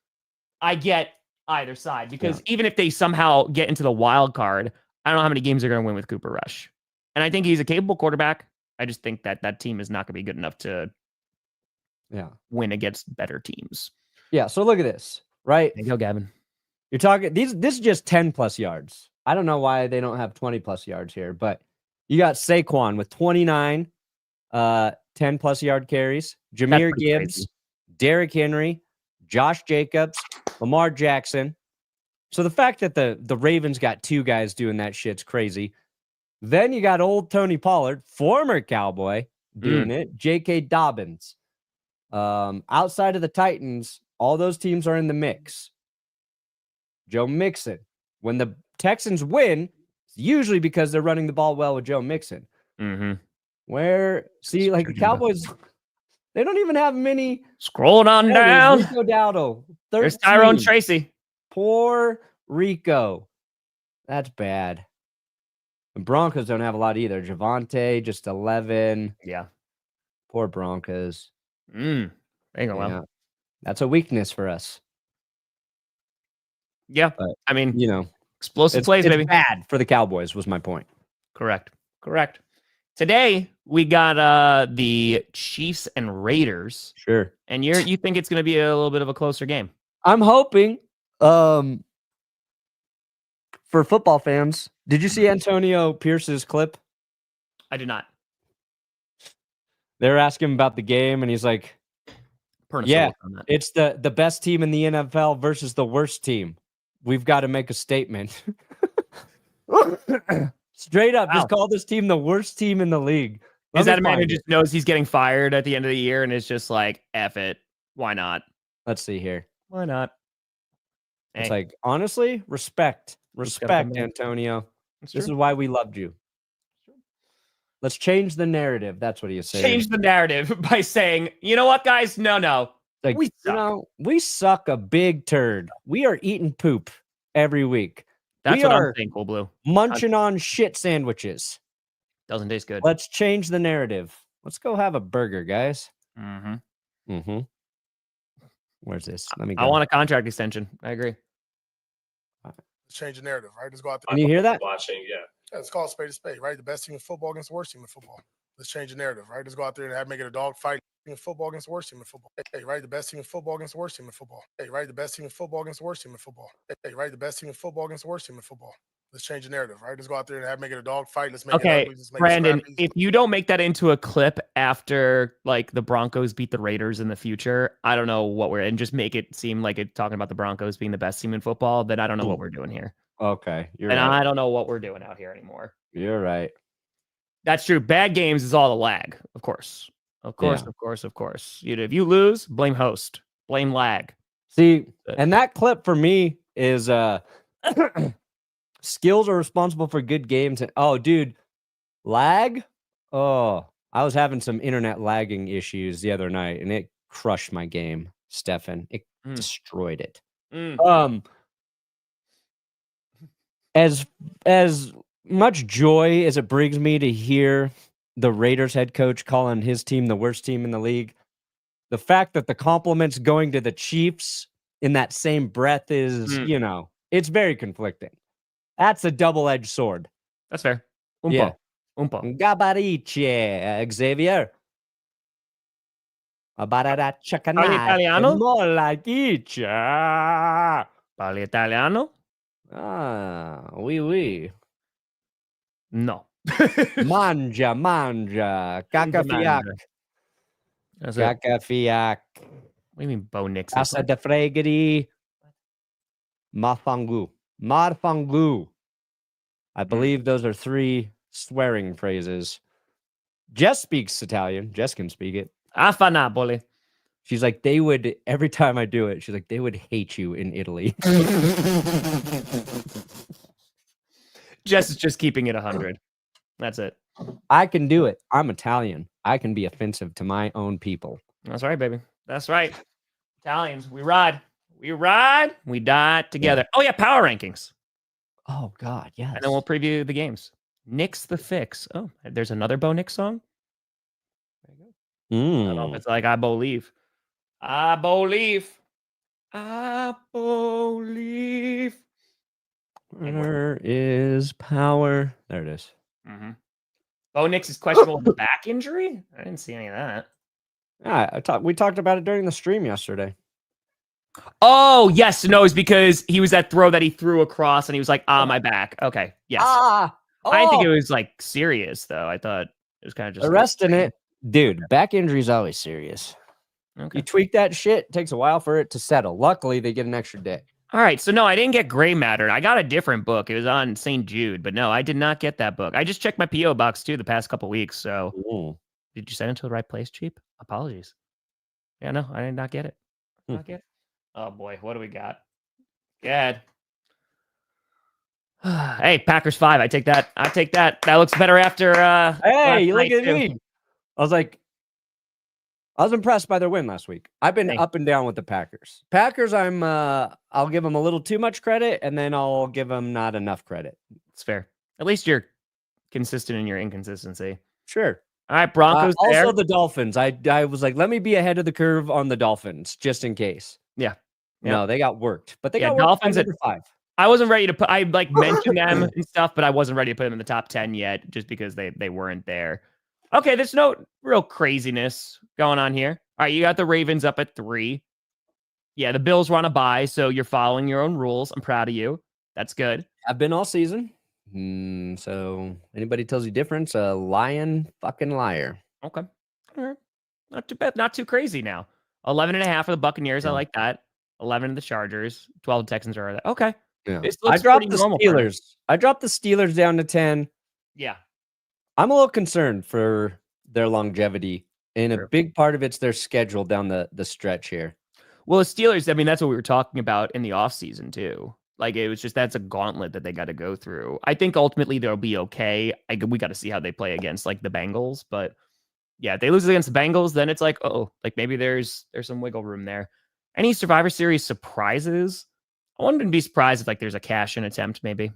I get either side. Because even if they somehow get into the wild card, I don't know how many games they're going to win with Cooper Rush. And I think he's a capable quarterback. I just think that team is not going to be good enough to win against better teams. Yeah, so look at this, right? There you go, Gavin. You're talking, this is just 10-plus yards. I don't know why they don't have 20-plus yards here, but you got Saquon with 29 10-plus yard carries, Jahmyr Gibbs, crazy. Derrick Henry, Josh Jacobs, Lamar Jackson. So the fact that the Ravens got 2 guys doing that shit's crazy. Then you got old Tony Pollard, former Cowboy, doing it. J.K. Dobbins. Outside of the Titans, all those teams are in the mix. Joe Mixon. When the Texans win, it's usually because they're running the ball well with Joe Mixon. Mm-hmm. The Cowboys, they don't even have many. Scrolling on down. Rico Dowdle. 13. There's Tyrone Tracy. Poor Rico. That's bad. The Broncos don't have a lot either. Javonte, just 11. Yeah. Poor Broncos. There you go. Well. That's a weakness for us. Yeah. But, I mean, explosive plays, baby. It's bad for the Cowboys was my point. Correct. Today, we got the Chiefs and Raiders. Sure. And you think it's going to be a little bit of a closer game? I'm hoping. For football fans, did you see Antonio Pierce's clip? I did not. They're asking him about the game, and he's like, Perna it's the best team in the NFL versus the worst team. We've got to make a statement. Straight up, just call this team the worst team in the league. Is that a man who just knows he's getting fired at the end of the year and is just like, F it. Why not? Let's see here. Why not? It's like, honestly, respect, Antonio. This is why we loved you. Let's change the narrative. That's what he is saying. Change the narrative by saying, you know what, guys? No. Like, we suck a big turd. We are eating poop every week. That's what I'm thankful, Blue. Munching on shit sandwiches. Doesn't taste good. Let's change the narrative. Let's go have a burger, guys. Mm-hmm. Where's this? Let me go. I want a contract extension. I agree. Let's change the narrative, right? Let's go out there. Can you hear that? Watching, yeah. It's called spade to spade, right? The best team in football against the worst team in football. Let's change the narrative, right? Let's go out there and make it a dog fight in football against the worst team in football. Hey, right? The best team in football against the worst team in football. Hey, right? The best team in football against the worst team in football. Hey, right? The best team in football against the worst team in football. Let's change the narrative, right? Let's go out there and make it a dog fight. Let's make it ugly. Let's make Brandon, it if you don't make that into a clip after like the Broncos beat the Raiders in the future, I don't know what and just make it seem like it's talking about the Broncos being the best team in football, then I don't know what we're doing here. Okay. I don't know what we're doing out here anymore. You're right. That's true. Bad games is all the lag, of course. Of course, Yeah. of course. If you lose, blame host, blame lag. See, and that clip for me is skills are responsible for good games. And oh, dude, lag. Oh, I was having some internet lagging issues the other night, and it crushed my game, Stefan. It destroyed it. As much joy as it brings me to hear the Raiders head coach calling his team the worst team in the league, the fact that the compliments going to the Chiefs in that same breath is, it's very conflicting. That's a double-edged sword. That's fair. Yeah. Umpo. Gabarice, Xavier. Parli italiano? Parli italiano? Ah, oui. No. Mangia. Cacafiac. Cacafiac. What do you mean, Bo Nix? Casa de Fregari. Marfangu. I believe those are 3 swearing phrases. Jess speaks Italian. Jess can speak it. Affanaboli. She's like, every time I do it, she's like, they would hate you in Italy. Jess is just keeping it 100. That's it. I can do it. I'm Italian. I can be offensive to my own people. That's right, baby. That's right. Italians, we ride. We die together. Oh, yeah, power rankings. Oh, God, yes. And then we'll preview the games. Nick's the Fix. Oh, there's another Bo Nix song? There you go. I don't know if it's like I Believe. I believe. There is power. There it is. Mm-hmm. Bo Nix is questionable with back injury? I didn't see any of that. Yeah, we talked about it during the stream yesterday. Oh, yes. No, it's because he was that throw that he threw across and he was like, my back. Okay. Yes. I didn't think it was like serious, though. I thought it was kind of just arresting it. Dude, back injury is always serious. Okay. You tweak that shit, it takes a while for it to settle. Luckily, they get an extra day. All right. So, no, I didn't get gray matter. I got a different book. It was on St. Jude, but no, I did not get that book. I just checked my P.O. box, too, the past couple weeks. So, Did you send it to the right place, Cheap? Apologies. Yeah, no, I did not get it. Not get it. Oh, boy. What do we got? Good. Hey, Packers 5. I take that. That looks better after. Hey, you look at me. I was impressed by their win last week. I've been up and down with the Packers. I'll give them a little too much credit, and then I'll give them not enough credit. It's fair. At least you're consistent in your inconsistency. Sure. All right, Broncos. Also, the Dolphins. I was like, let me be ahead of the curve on the Dolphins, just in case. Yeah. No, they got worked, but they got Dolphins worked at 5. I wasn't ready to put. I mentioned them and stuff, but I wasn't ready to put them in the top 10 yet, just because they weren't there. Okay, there's no real craziness going on here. All right, you got the Ravens up at 3. Yeah, the Bills were on a bye, so you're following your own rules. I'm proud of you. That's good. I've been all season. So anybody tells you different, a fucking liar. Okay. All right. Not too bad. Not too crazy now. 11.5 for the Buccaneers. I like that. 11 of the Chargers. 12 Texans are there. Okay. Yeah. I dropped the Steelers. I dropped the Steelers down to 10. Yeah. I'm a little concerned for their longevity. And a big part of it's their schedule down the stretch here. Well, the Steelers, I mean, that's what we were talking about in the offseason, too. Like, it was just, that's a gauntlet that they got to go through. I think ultimately they'll be okay. We got to see how they play against, like, the Bengals. But, yeah, if they lose against the Bengals, then it's like, like, maybe there's some wiggle room there. Any Survivor Series surprises? I wouldn't be surprised if, like, there's a cash-in attempt, maybe.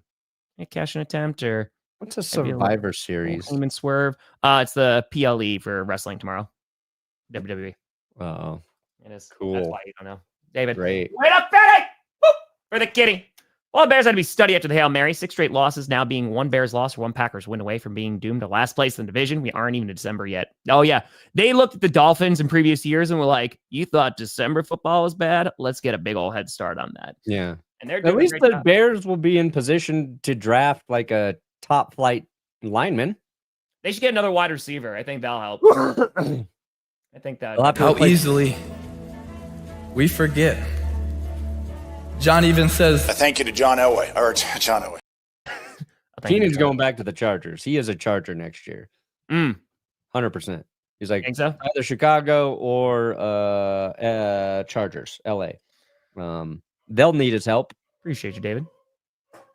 A cash-in attempt, or... What's a Survivor Series? Human Swerve. It's the PLE for wrestling tomorrow. WWE. Oh, it is cool. That's why you don't know, David. Great. Wait up, Betty! For the kitty. Well, the Bears had to be studied after the Hail Mary. 6 straight losses, now being 1 Bears loss or 1 Packers win away from being doomed to last place in the division. We aren't even in December yet. Oh, yeah. They looked at the Dolphins in previous years and were like, you thought December football was bad? Let's get a big old head start on that. Yeah. And they're doing at least the Bears will be in position to draft like a top flight lineman. They should get another wide receiver. I think that'll help. I think that. How easily we forget. John even says, thank you to John Elway, or John Elway. Keenan's going back to the Chargers. He is a Charger next year. 100%. He's like, Think so? either Chicago or Chargers, LA. They'll need his help. Appreciate you, David.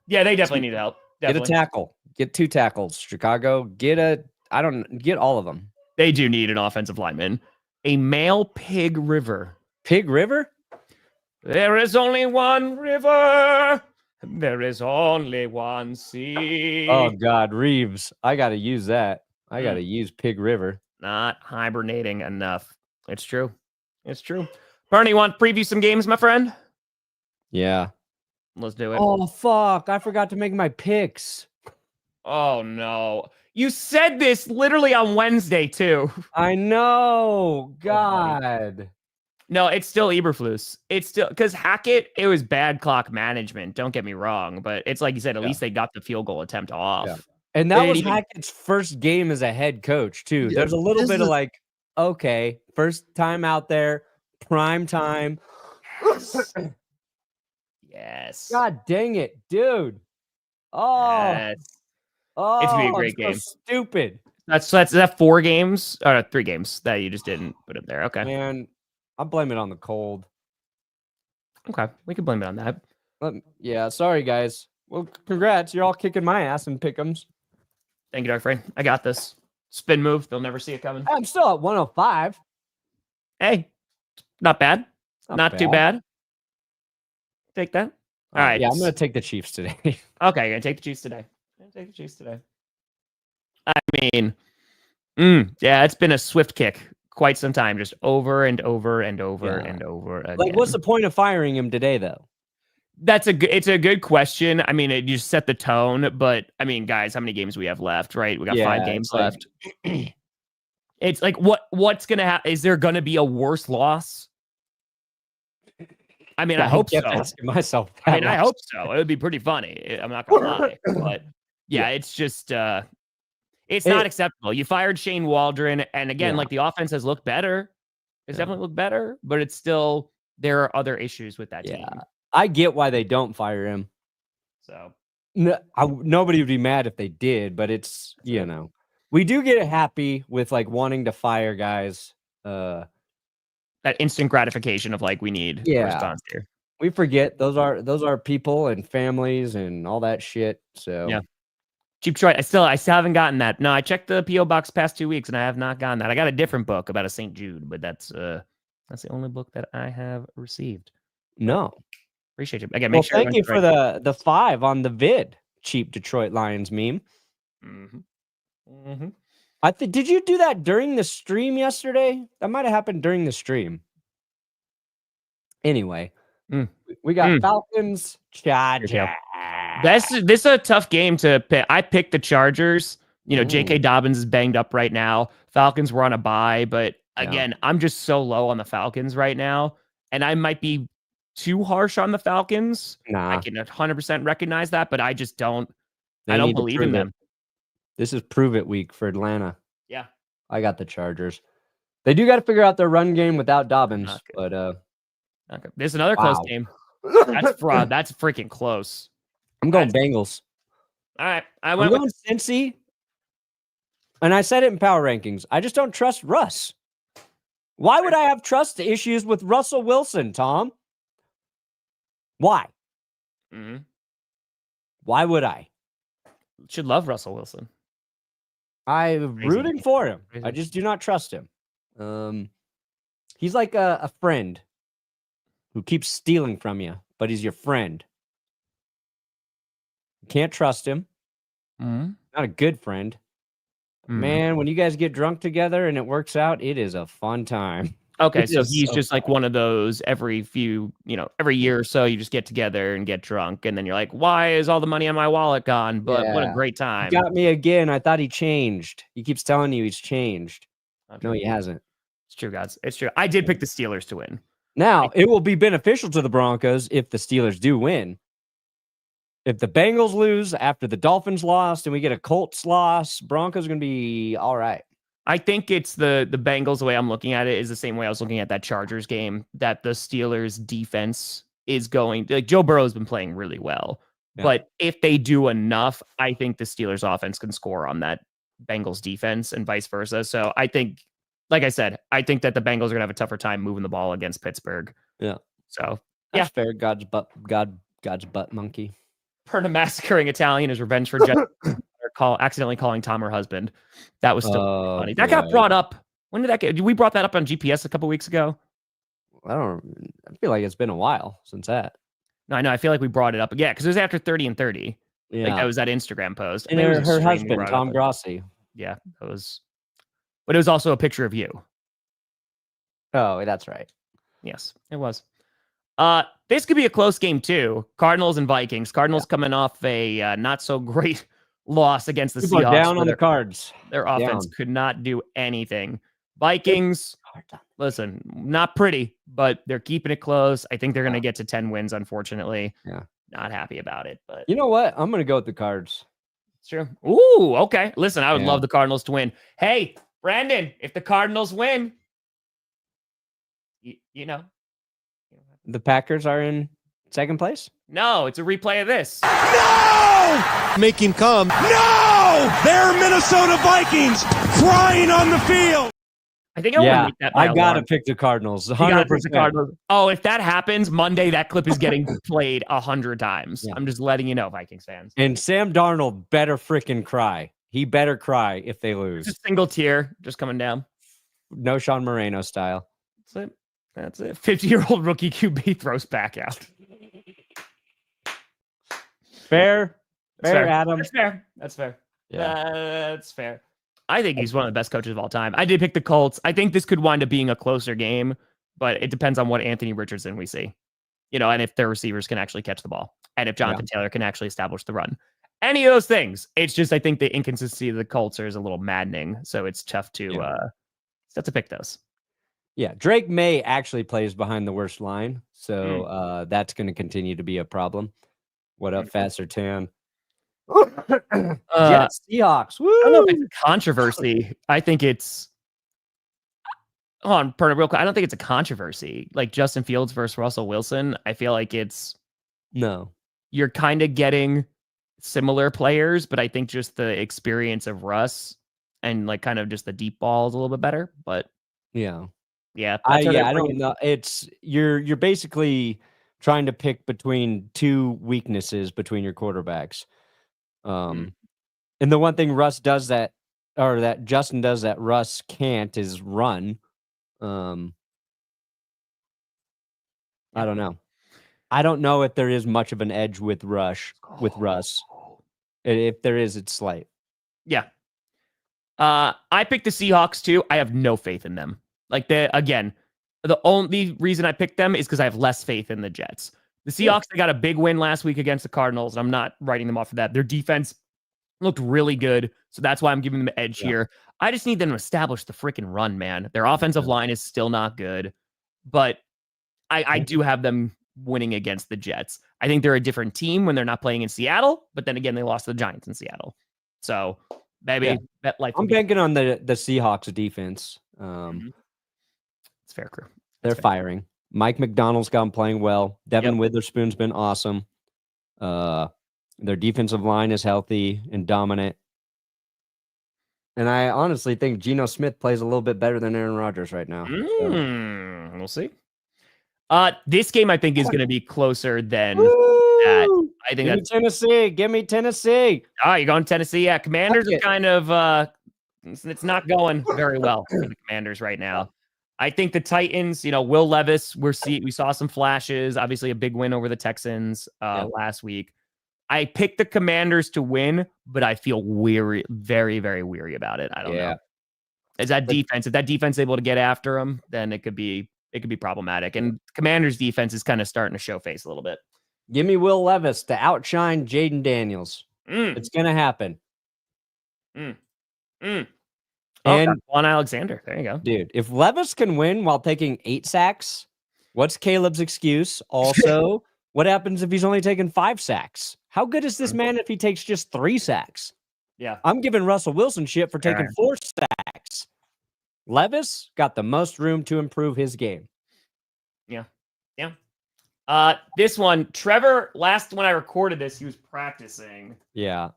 Yeah, they definitely need help. Definitely. Get a tackle. Get 2 tackles. Chicago, get all of them. They do need an offensive lineman. A male Pig River. Pig River? There is only one river. There is only one sea. Oh, God, Reeves. I got to use that. I got to use Pig River. Not hibernating enough. It's true. It's true. Perna, you want to preview some games, my friend? Yeah. Let's do it. Oh, fuck. I forgot to make my picks. Oh, no. You said this literally on Wednesday, too. I know. God. No, it's still Eberflus. It's still because Hackett, it was bad clock management. Don't get me wrong, but it's like you said, at least they got the field goal attempt off. Yeah. And that was Hackett's first game as a head coach, too. There's a little bit of like, okay, first time out there, prime time. Yes. God dang it, dude. Oh, yes. Oh, it's gonna be a great game. So stupid. That's 4 games or 3 games that you just didn't put in there. Okay. Man, I'll blame it on the cold. Okay. We can blame it on that. Yeah, sorry guys. Well, congrats. You're all kicking my ass in pick'ems. Thank you, Dark Frame. I got this. Spin move. They'll never see it coming. I'm still at 105. Hey, not bad. Not too bad. Take that. All right. Yeah, I'm going to take the Chiefs today. Okay, you're going to take the Chiefs today. I mean, yeah, it's been a swift kick quite some time, just over and over and over and over again. Like, what's the point of firing him today, though? It's a good question. I mean, you set the tone, but I mean, guys, how many games we have left, right? We got 5 games left. It's like, what's going to happen? Is there going to be a worse loss? I mean, I hope so. Myself I hope so. It would be pretty funny. I'm not going to lie, but yeah, it's just, it's not acceptable. You fired Shane Waldron, and again, like the offense has looked better. It's definitely looked better, but it's still, there are other issues with that team. I get why they don't fire him. So nobody would be mad if they did, but it's, we do get happy with like wanting to fire guys. That instant gratification of like, we need a response here. We forget those are people and families and all that shit. So yeah. Cheap Detroit. I still haven't gotten that. No, I checked the PO box past 2 weeks and I have not gotten that. I got a different book about a St. Jude, but that's the only book that I have received. No. Appreciate you. Again, make sure. Thank you for the 5 on the vid. Cheap Detroit Lions meme. Did you do that during the stream yesterday? That might have happened during the stream. Anyway, we got Falcons, Chargers. This is a tough game to pick. I picked the Chargers. J.K. Dobbins is banged up right now. Falcons were on a bye, but again, I'm just so low on the Falcons right now, and I might be too harsh on the Falcons. I can 100% recognize that, but I just don't. I don't believe in them. This is prove it week for Atlanta. Yeah, I got the Chargers. They do got to figure out their run game without Dobbins, but okay. There's another close game. That's fraud. That's freaking close. I'm going Bengals. All right, I'm going Cincy, and I said it in power rankings. I just don't trust Russ. Why would I have trust issues with Russell Wilson, Tom? Why? Why would I? Should love Russell Wilson. I'm rooting for him. I just do not trust him. He's like a friend who keeps stealing from you, but he's your friend. You can't trust him. Not a good friend. Man, when you guys get drunk together and it works out, it is a fun time. Okay, so he's just like one of those every year or so you just get together and get drunk, and then you're like, why is all the money on my wallet gone? But what a great time. He got me again. I thought he changed. He keeps telling you he's changed. No, he hasn't. It's true, guys. It's true. I did pick the Steelers to win. Now, it will be beneficial to the Broncos if the Steelers do win. If the Bengals lose after the Dolphins lost and we get a Colts loss, Broncos are going to be all right. I think it's the Bengals. The way I'm looking at it is the same way I was looking at that Chargers game, that the Steelers defense is going, like Joe Burrow's been playing really well, but if they do enough, I think the Steelers offense can score on that Bengals defense and vice versa. So I think like I said, I think that the Bengals are gonna have a tougher time moving the ball against Pittsburgh. Yeah. So That's fair. God's butt monkey. Perna massacring Italian is revenge for Jeff accidentally calling Tom her husband. That was still funny. That got brought up. When did that get? We brought that up on GPS a couple weeks ago. I feel like it's been a while since that. No, I know. I feel like we brought it up. Yeah, because it was after 30 and 30. Yeah. Like that was that Instagram post. And her husband, Tom Grossi. Yeah, that was. But it was also a picture of you. Oh, that's right. Yes, it was. This could be a close game too. Cardinals and Vikings. Cardinals coming off a not so great loss against the Seahawks. Down on the Cards. Their offense could not do anything. Vikings, listen, not pretty, but they're keeping it close. I think they're going to get to 10 wins, unfortunately. Yeah. Not happy about it, but you know what? I'm going to go with the Cards. It's true. Ooh, okay. Listen, I would love the Cardinals to win. Hey, Brandon, if the Cardinals win, you know. The Packers are in second place? No, it's a replay of this. No! Make him come. No! They're Minnesota Vikings crying on the field. I think I want to make that. I got to pick the Cardinals. 100%. Oh, if that happens, Monday, that clip is getting played 100 times. Yeah. I'm just letting you know, Vikings fans. And Sam Darnold better freaking cry. He better cry if they lose. Just a single tear just coming down. No Sean Moreno style. That's it. That's it. 50-year-old rookie QB throws back out. Fair, Adam. That's fair. That's fair. Yeah. That's fair. I think he's one of the best coaches of all time. I did pick the Colts. I think this could wind up being a closer game, but it depends on what Anthony Richardson we see. You know, and if their receivers can actually catch the ball, and if Jonathan Taylor can actually establish the run. Any of those things. It's just I think the inconsistency of the Colts is a little maddening, so it's tough to pick those. Yeah, Drake May actually plays behind the worst line, so that's going to continue to be a problem. What up, Faster Tan? Seahawks. Woo! I don't know if it's a controversy. I think it's. Hold on, Perna, real quick. I don't think it's a controversy. Like Justin Fields versus Russell Wilson. I feel like it's. No. You're kind of getting similar players, but I think just the experience of Russ and like kind of just the deep ball is a little bit better. But yeah. I don't know. It's you're basically trying to pick between two weaknesses between your quarterbacks. And the one thing Russ does that Justin does that Russ can't is run. I don't know. I don't know if there is much of an edge with Russ. If there is, it's slight. Yeah. I picked the Seahawks too. I have no faith in them. Like the only reason I picked them is because I have less faith in the Jets. The Seahawks, they got a big win last week against the Cardinals, and I'm not writing them off for that. Their defense looked really good, so that's why I'm giving them an edge here. I just need them to establish the freaking run, man. Their offensive line is still not good, but I do have them winning against the Jets. I think they're a different team when they're not playing in Seattle, but then again, they lost to the Giants in Seattle. So maybe that life. I'm banking on the Seahawks defense. It's fair, crew. They're firing. Mike McDonald's got them playing well. Devin Witherspoon's been awesome. Their defensive line is healthy and dominant. And I honestly think Geno Smith plays a little bit better than Aaron Rodgers right now. We'll see. This game I think is going to be closer than that. I think that's Tennessee. Give me Tennessee. You're going Tennessee. Yeah, Commanders are kind of it's not going very well for the Commanders right now. I think the Titans, Will Levis, we saw some flashes, obviously a big win over the Texans last week. I picked the Commanders to win, but I feel weary, very, very weary about it. I don't know. If that defense is able to get after them, then it could be problematic. And Commanders defense is kind of starting to show face a little bit. Give me Will Levis to outshine Jaden Daniels. It's going to happen. And Juan Alexander. There you go. Dude, if Levis can win while taking 8 sacks, what's Caleb's excuse? Also, what happens if he's only taking 5 sacks? How good is this man if he takes just 3 sacks? Yeah. I'm giving Russell Wilson shit for taking 4 sacks. Levis got the most room to improve his game. Yeah. This one, Trevor, when I recorded this, he was practicing. Yeah.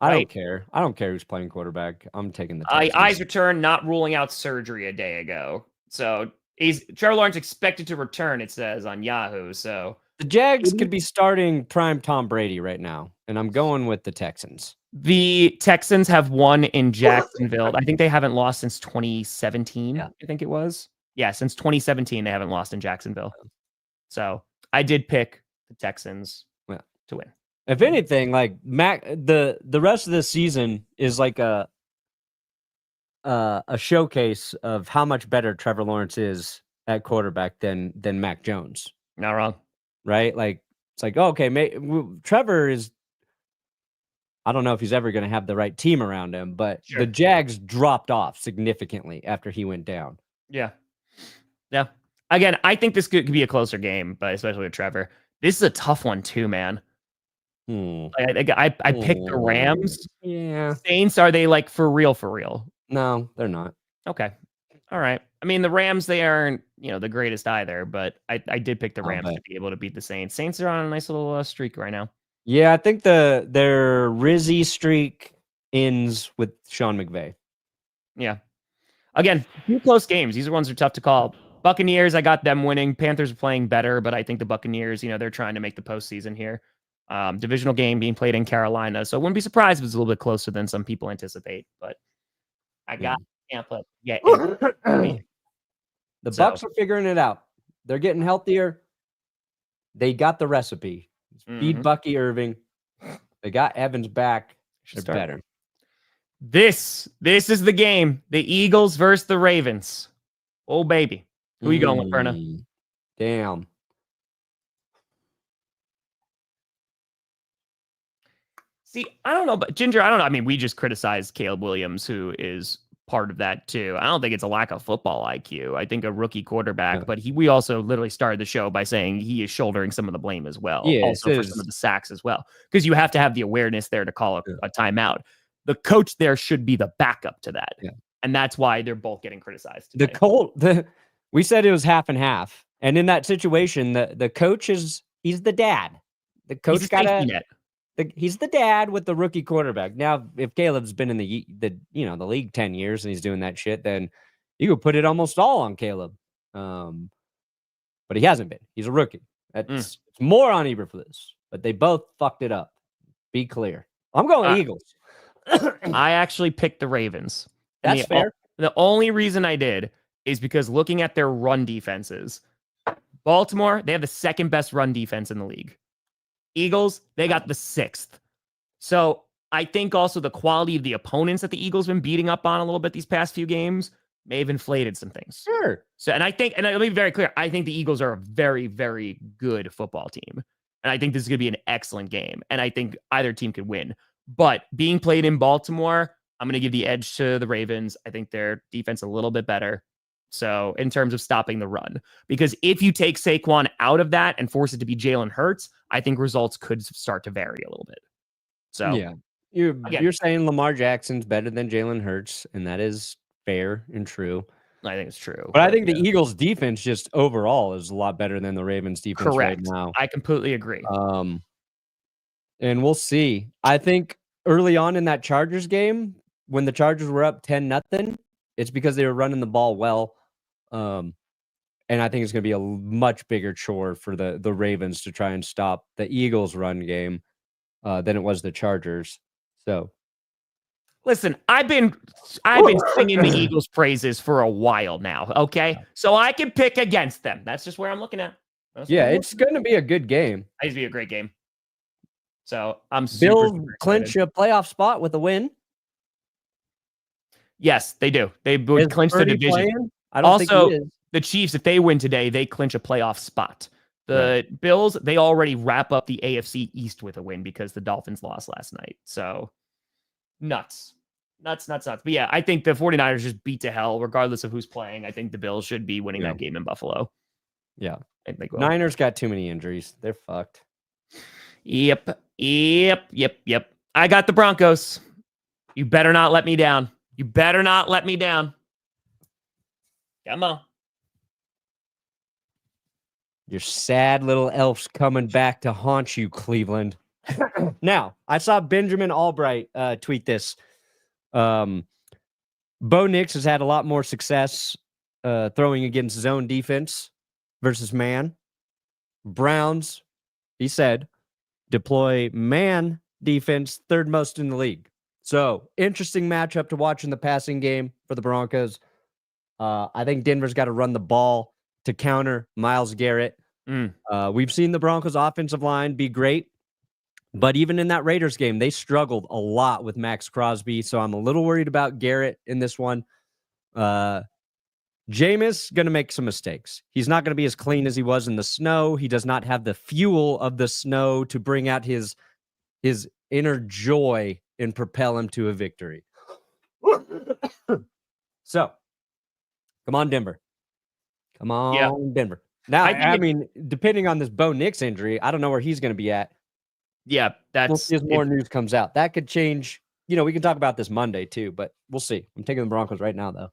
I don't care. I don't care who's playing quarterback. I'm taking the Eyes Texans. return, not ruling out surgery a day ago. So Trevor Lawrence expected to return, it says on Yahoo. So The Jags could be starting prime Tom Brady right now, and I'm going with the Texans. the Texans have won in Jacksonville. I think they haven't lost since 2017. Yeah. I think it was. Yeah, since 2017, they haven't lost in Jacksonville. So I did pick the Texans to win. If anything, like the rest of this season is like a showcase of how much better Trevor Lawrence is at quarterback than Mac Jones. Not wrong. Right? Like, it's like, okay, Trevor is, I don't know if he's ever going to have the right team around him, but the Jags dropped off significantly after he went down. Yeah. Yeah. Again, I think this could be a closer game, but especially with Trevor. This is a tough one too, man. I picked the Rams. Yeah. Saints, are they like for real? No, they're not. Okay. All right. I mean, the Rams, they aren't, the greatest either, but I did pick the Rams to be able to beat the Saints. Saints are on a nice little streak right now. Yeah, I think their Rizzy streak ends with Sean McVay. Yeah. Again, few close games. These are ones that are tough to call. Buccaneers, I got them winning. Panthers are playing better, but I think the Buccaneers, they're trying to make the postseason here. Divisional game being played in Carolina, so I wouldn't be surprised if it's a little bit closer than some people anticipate, but I got Tampa. Yeah. The Bucs are figuring it out. They're getting healthier. They got the recipe. Feed Bucky Irving. They got Evans back. They're better. This is the game. The Eagles versus the Ravens. Oh, baby. Who you going with, Perna? Damn. See, I don't know, but Ginger, I don't know. I mean, we just criticized Caleb Williams, who is part of that too. I don't think it's a lack of football IQ. I think a rookie quarterback, but we also literally started the show by saying he is shouldering some of the blame as well. Yeah, also for some of the sacks as well, because you have to have the awareness there to call a timeout. The coach there should be the backup to that. Yeah. And that's why they're both getting criticized today. We said it was half and half. And in that situation, the coach he's the dad. The coach he's the dad with the rookie quarterback. Now, if Caleb's been in the league 10 years and he's doing that shit, then you could put it almost all on Caleb. But he hasn't been. He's a rookie. It's more on Eberflus, but they both fucked it up. Be clear. I'm going Eagles. I actually picked the Ravens. That's fair. The only reason I did is because looking at their run defenses, Baltimore, they have the second best run defense in the league. Eagles, they got the 6th. So I think also the quality of the opponents that the Eagles been beating up on a little bit these past few games may have inflated some things. Sure. So, and I'll be very clear, I think the Eagles are a very, very good football team. And I think this is going to be an excellent game. And I think either team could win. But being played in Baltimore, I'm going to give the edge to the Ravens. I think their defense a little bit better. So in terms of stopping the run, because if you take Saquon out of that and force it to be Jalen Hurts, I think results could start to vary a little bit. So yeah, you're saying Lamar Jackson's better than Jalen Hurts, and that is fair and true. I think it's true. But I think the Eagles defense just overall is a lot better than the Ravens defense right now. I completely agree. And we'll see. I think early on in that Chargers game, when the Chargers were up 10-0, it's because they were running the ball well. And I think it's going to be a much bigger chore for the Ravens to try and stop the Eagles' run game than it was the Chargers. So, listen, I've been singing the Eagles' praises for a while now. Okay, so I can pick against them. That's just where I'm looking at. It's going to be a good game. It's be a great game. So I'm Bills clinch a playoff spot with a win. Yes, they do. They would clinch the division. Playing? I don't think he is. The Chiefs, if they win today, they clinch a playoff spot. The Bills, they already wrap up the AFC East with a win because the Dolphins lost last night. So nuts. But yeah, I think the 49ers just beat to hell, regardless of who's playing. I think the Bills should be winning that game in Buffalo. Yeah. I think Niners got too many injuries. They're fucked. Yep. I got the Broncos. You better not let me down. Come on. Your sad little elf's coming back to haunt you, Cleveland. Now, I saw Benjamin Albright tweet this. Bo Nix has had a lot more success throwing against zone defense versus man. Browns, he said, deploy man defense third most in the league. So, interesting matchup to watch in the passing game for the Broncos. I think Denver's got to run the ball to counter Myles Garrett. We've seen the Broncos offensive line be great, but even in that Raiders game, they struggled a lot with Maxx Crosby. So I'm a little worried about Garrett in this one. Jameis going to make some mistakes. He's not going to be as clean as he was in the snow. He does not have the fuel of the snow to bring out his inner joy and propel him to a victory. So, come on, Denver. Come on, Denver. Now, I mean, depending on this Bo Nix injury, I don't know where he's going to be at. Yeah, we'll see as more news comes out. That could change. You know, we can talk about this Monday too, but we'll see. I'm taking the Broncos right now, though.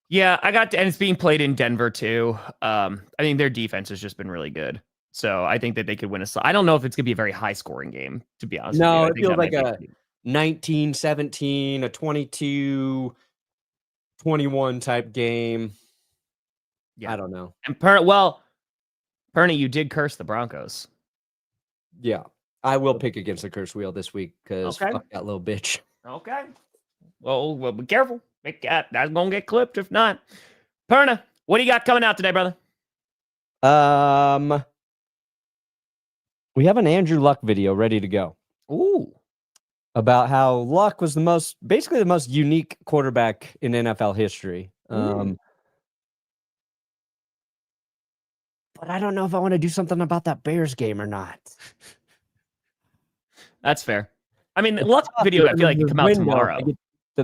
Yeah, and it's being played in Denver too. I think their defense has just been really good. So I think that they could win I don't know if it's going to be a very high scoring game, to be honest. No, with you. it feels like a 19-17, a 22-21 type game. Yeah. I don't know. And Perna, you did curse the Broncos. Yeah, I will pick against the curse wheel this week because fuck that little bitch. Okay. Well, be careful. That's going to get clipped if not. Perna, what do you got coming out today, brother? We have an Andrew Luck video ready to go. Ooh. About how Luck was basically the most unique quarterback in NFL history. But I don't know if I want to do something about that Bears game or not. That's fair. I mean, the Luck video, I feel like, can come out tomorrow.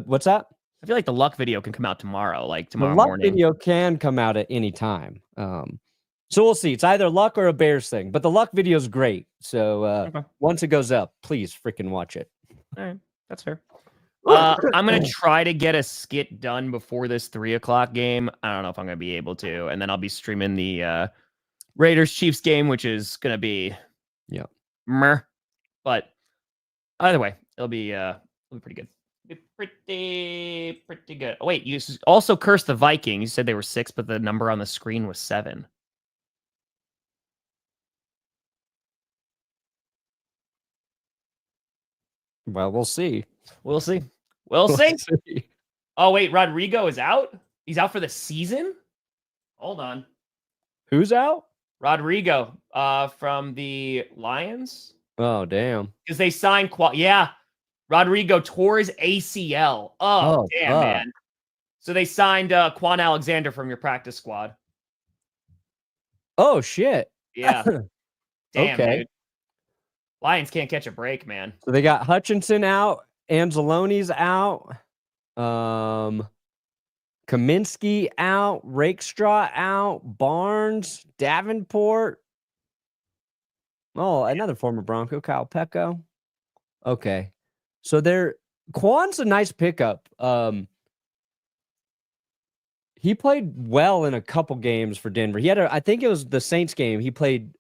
What's that? I feel like the Luck video can come out tomorrow, tomorrow morning. The Luck video can come out at any time. So we'll see. It's either Luck or a Bears thing. But the Luck video is great. So once it goes up, please freaking watch it. All right. That's fair. I'm going to try to get a skit done before this 3:00 game. I don't know if I'm going to be able to. And then I'll be streaming the Raiders-Chiefs game, which is going to be meh. But either way, it'll be pretty good. Pretty good. Oh, wait, you also cursed the Vikings. You said they were 6, but the number on the screen was 7. Well, we'll see. We'll see. Oh, wait, Rodrigo is out? He's out for the season? Hold on. Who's out? Rodrigo from the Lions. Oh, damn. Because they signed Rodrigo tore his ACL. Oh damn, man. So they signed Quan Alexander from your practice squad. Oh, shit. Yeah. Damn, okay. Dude. Lions can't catch a break, man. So they got Hutchinson out. Anzalone's out. Kaminsky out. Rakestraw out. Barnes. Davenport. Oh, another former Bronco, Kyle Pecco. Okay. So Quan's a nice pickup. He played well in a couple games for Denver. He had I think it was the Saints game. He played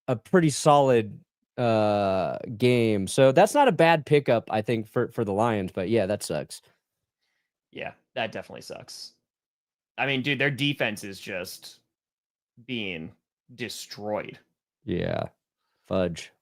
a pretty solid game. So that's not a bad pickup, I think, for the Lions. But yeah, that sucks. Yeah, that definitely sucks. I mean, dude, their defense is just being destroyed. Yeah. Fudge.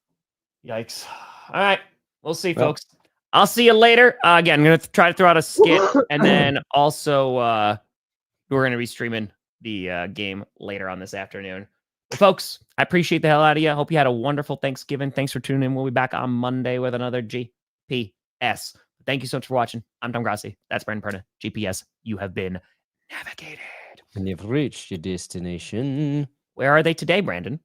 Yikes. All right. We'll see, folks. I'll see you later. Again, I'm going to try to throw out a skit. And then also, we're going to be streaming the game later on this afternoon. But folks, I appreciate the hell out of you. I hope you had a wonderful Thanksgiving. Thanks for tuning in. We'll be back on Monday with another GPS. Thank you so much for watching. I'm Tom Grossi. That's Brandon Perna. GPS, you have been navigated. And you've reached your destination. Where are they today, Brandon?